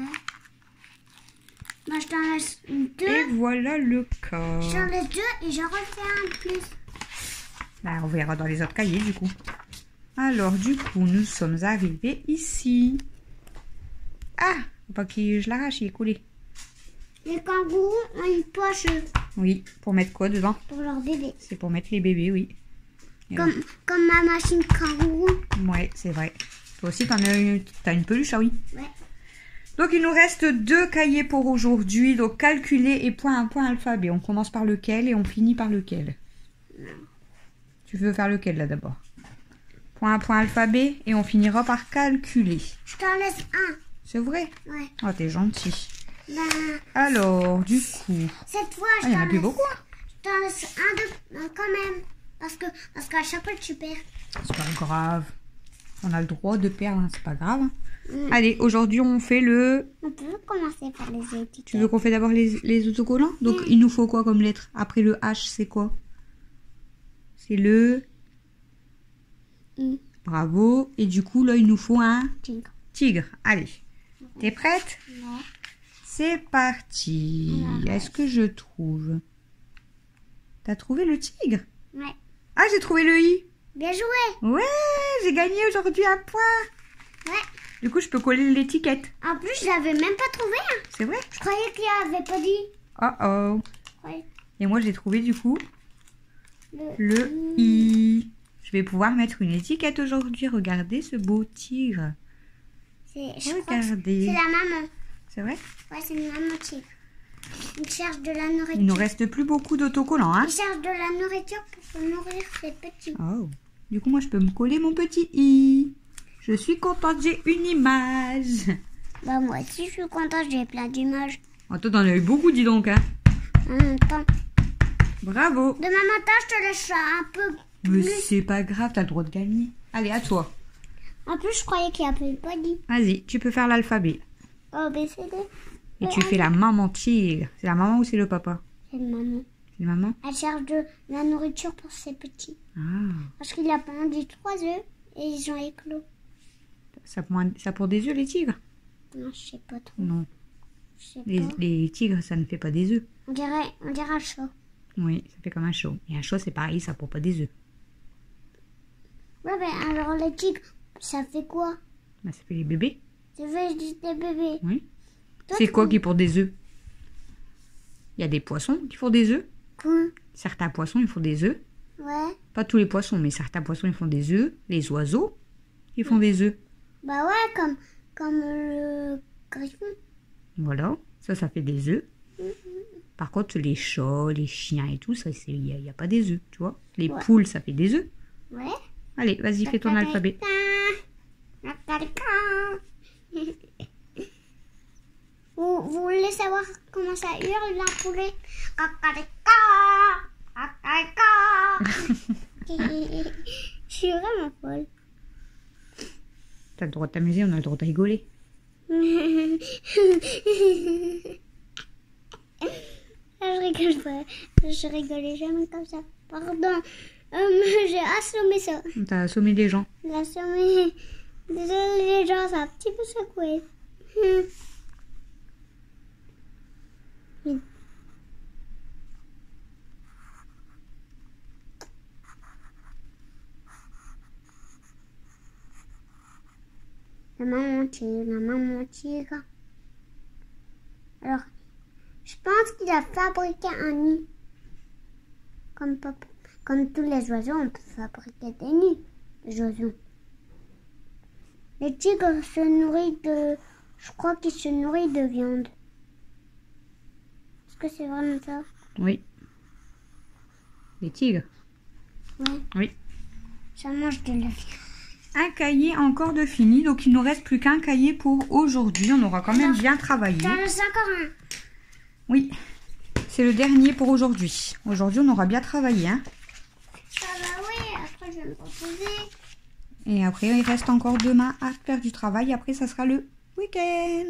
Moi, je t'en laisse deux. Et voilà le corps. Je t'en laisse deux et j'en refais un de plus. Bah, on verra dans les autres cahiers du coup. Alors du coup, nous sommes arrivés ici. Ah, faut pas que je l'arrache, il est collé. Les kangourous ont une poche Oui, pour mettre quoi dedans? pour leur bébé. C'est pour mettre les bébés, oui. Et Comme ma machine kangourou. ouais, c'est vrai. Toi aussi, t'as une peluche, ah oui. Ouais. Donc, il nous reste 2 cahiers pour aujourd'hui. Donc, calculer et point à point alphabet. On commence par lequel et on finit par lequel? Tu veux faire lequel, là, d'abord? Point à point alphabet et on finira par calculer. Je t'en laisse un. C'est vrai? Ouais. Oh, t'es gentil. Ben, Alors, du coup... cette fois, Ah, il y en a plus beaucoup, hein. Je t'en laisse un de quand même. Parce qu'à chaque fois, tu perds. C'est pas grave. On a le droit de perdre, hein, c'est pas grave. Allez, aujourd'hui, on fait le... On peut commencer par les étiquettes. Tu veux qu'on fait d'abord les autocollants? Donc, il nous faut quoi comme lettre? Après le H, c'est quoi? C'est le... I. Bravo. Et du coup, là, il nous faut un Tigre. tigre. Allez. T'es prête? Ouais. C'est parti. Est-ce que je trouve? T'as trouvé le tigre? Ouais. Ah, j'ai trouvé le I. Bien joué. Ouais, j'ai gagné aujourd'hui un point. Ouais. Du coup, je peux coller l'étiquette. En plus, je l'avais même pas trouvé. Hein. C'est vrai? Je croyais qu'il avait pas dit. Oh oh. Ouais. Et moi, j'ai trouvé du coup Le le I. Je vais pouvoir mettre une étiquette aujourd'hui. Regardez ce beau tigre. Je crois que Regardez. c'est la maman. C'est vrai? Ouais, c'est une maman tigre. Il cherche de la nourriture. Il nous reste plus beaucoup d'autocollants, hein? Il cherche de la nourriture pour se nourrir ses petits. Oh. Du coup, moi, je peux me coller mon petit I. Je suis contente, j'ai une image. Bah, moi aussi, je suis contente, j'ai plein d'images. Oh, toi, t'en as eu beaucoup, dis donc, hein? En même temps. Bravo. Demain matin, je te laisse un peu Mais plus. c'est pas grave, t'as le droit de gagner. Allez, à toi. En plus, je croyais qu'il avait pas dit. Vas-y, tu peux faire l'alphabet. A, B, C, D. Et tu fais la maman tigre. C'est la maman ou c'est le papa? C'est le maman. C'est la maman? Elle cherche de la nourriture pour ses petits. Ah. Parce qu'il a pondu 3 œufs et ils ont éclos. Ça pour des œufs, les tigres? Non, je sais pas trop. Non. Je sais Les, pas. les tigres, ça ne fait pas des œufs. On dirait un chat. Oui, ça fait comme un chat. Et un chat, c'est pareil, ça pour pas des œufs. Ouais, mais alors les tigres, ça fait quoi? Bah, ça fait les bébés. Ça fait juste des bébés. Oui. Toi, C'est tu- quoi qui pour des œufs? Il y a des poissons qui font des œufs. Quoi? Certains poissons, ils font des œufs. Ouais. Pas tous les poissons, mais certains poissons, ils font des œufs. Les oiseaux, ils font des œufs. Bah ouais, comme le griffon. Voilà, ça fait des œufs. Par contre, les chats, les chiens et tout, ça, il n'y a pas des œufs, tu vois. Les Ouais. poules, ça fait des œufs. Ouais. Allez, vas-y, fais ton alphabet. Vous voulez savoir comment ça hurle un poulet? Je suis vraiment folle. T'as le droit de t'amuser, on a le droit de rigoler. Je rigole pas. Je rigolais jamais comme ça. Pardon. J'ai assommé ça. T'as assommé les gens. J'ai assommé. Désolé les gens, ça a un petit peu secoué. La maman tigre. Alors, je pense qu'il a fabriqué un nid. Comme tous les oiseaux, on peut fabriquer des nids, les oiseaux. Les tigres se nourrissent de... Je crois qu'ils se nourrissent de viande. Est-ce que c'est vraiment ça? Oui. Les tigres. Ouais. Oui. Ça mange de la viande. Un cahier encore de fini, donc il nous reste plus qu'un cahier pour aujourd'hui. On aura quand même bien travaillé. J'en laisse encore un. Oui, c'est le dernier pour aujourd'hui. Aujourd'hui, on aura bien travaillé, hein. Ça va, oui. Après, je vais me reposer. Et après, il reste encore demain à faire du travail. Après, ça sera le week-end.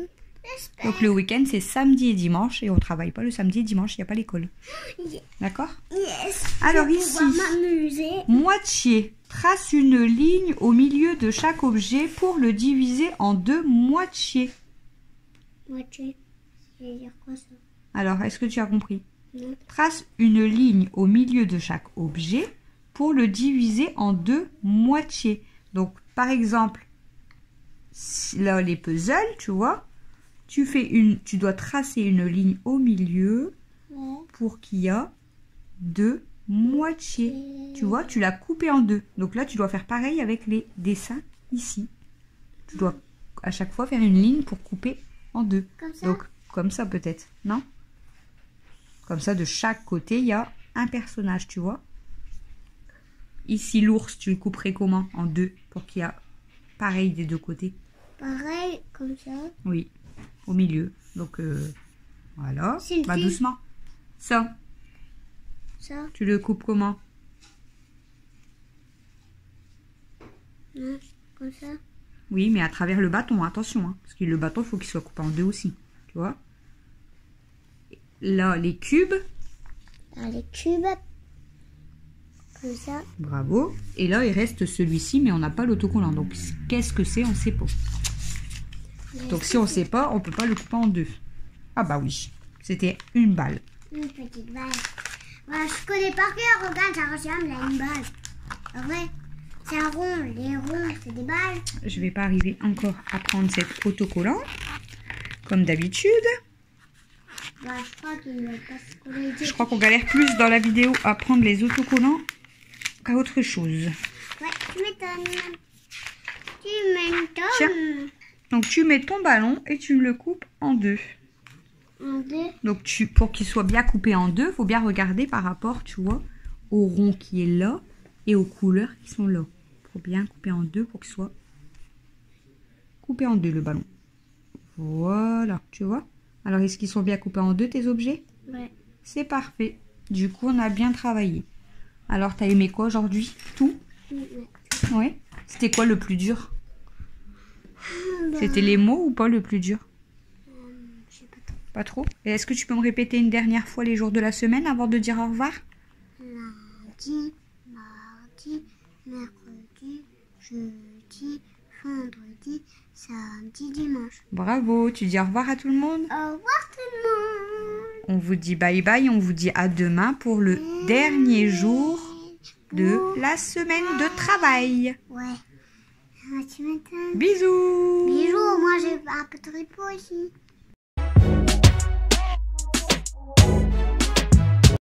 J'espère. Donc le week-end, c'est samedi et dimanche. Et on travaille pas le samedi et dimanche, il n'y a pas l'école. D'accord? Yes. Alors Je vais ici, pouvoir m'amuser. moitié. Trace une ligne au milieu de chaque objet pour le diviser en 2 moitiés. Moitié. Je vais dire quoi ça? Alors, est-ce que tu as compris? Non. Trace une ligne au milieu de chaque objet pour le diviser en 2 moitiés. Donc, par exemple, là, les puzzles, tu vois, tu dois tracer une ligne au milieu Ouais. pour qu'il y ait 2 moitiés. Tu vois, tu l'as coupé en 2. Donc là, tu dois faire pareil avec les dessins ici. Tu dois à chaque fois faire une ligne pour couper en 2. Comme ça? Donc, comme ça peut-être, non? Comme ça, de chaque côté, il y a un personnage, tu vois. Ici, l'ours, tu le couperais comment? En 2, pour qu'il y ait pareil des 2 côtés. Pareil, comme ça. Oui, au milieu. Donc, voilà. C'est une Bah, fille. doucement. Ça, Ça. tu le coupes comment? Non, comme ça. Oui, mais à travers le bâton, attention. Hein, parce que le bâton, il faut qu'il soit coupé en 2 aussi. Tu vois? Là, les cubes. Dans les cubes. Comme ça. Bravo. Et là, il reste celui-ci, mais on n'a pas l'autocollant. Donc, qu'est-ce que c'est? On ne sait pas. Donc, si on ne sait pas, on ne peut pas le couper en 2. Ah bah oui. C'était une balle. Une petite balle. Voilà, je connais par cœur. Regarde, ça ressemble à une balle. En vrai, c'est un rond. Les ronds, c'est des balles. Je vais pas arriver encore à prendre cet autocollant. Comme d'habitude. Bah, je crois qu'il ne va pas se coller. Je crois qu'on galère plus dans la vidéo à prendre les autocollants qu'à autre chose. Ouais, tu m'étonnes. Tu Tiens. m'étonnes. Donc, tu mets ton ballon et tu le coupes en 2. Un, deux. Donc, pour qu'il soit bien coupé en 2, il faut bien regarder par rapport, tu vois, au rond qui est là et aux couleurs qui sont là. Il faut bien couper en 2 pour qu'il soit coupé en 2, le ballon. Voilà, tu vois. Alors, est-ce qu'ils sont bien coupés en 2, tes objets? Ouais. C'est parfait. Du coup, on a bien travaillé. Alors, t'as aimé quoi aujourd'hui? Tout? Ouais. Ouais. C'était quoi le plus dur? Bah, C'était les mots ou pas le plus dur? je sais pas trop. Pas trop. Et est-ce que tu peux me répéter une dernière fois les jours de la semaine avant de dire au revoir? Lundi, mardi, mercredi, jeudi, vendredi, samedi, dimanche. Bravo. Tu dis au revoir à tout le monde? Au revoir tout le monde. On vous dit bye bye. On vous dit à demain pour le dernier jour de la semaine de travail. Ouais. Ah, tu m'étonnes. Bisous. Bisous, moi j'ai un peu de repos ici.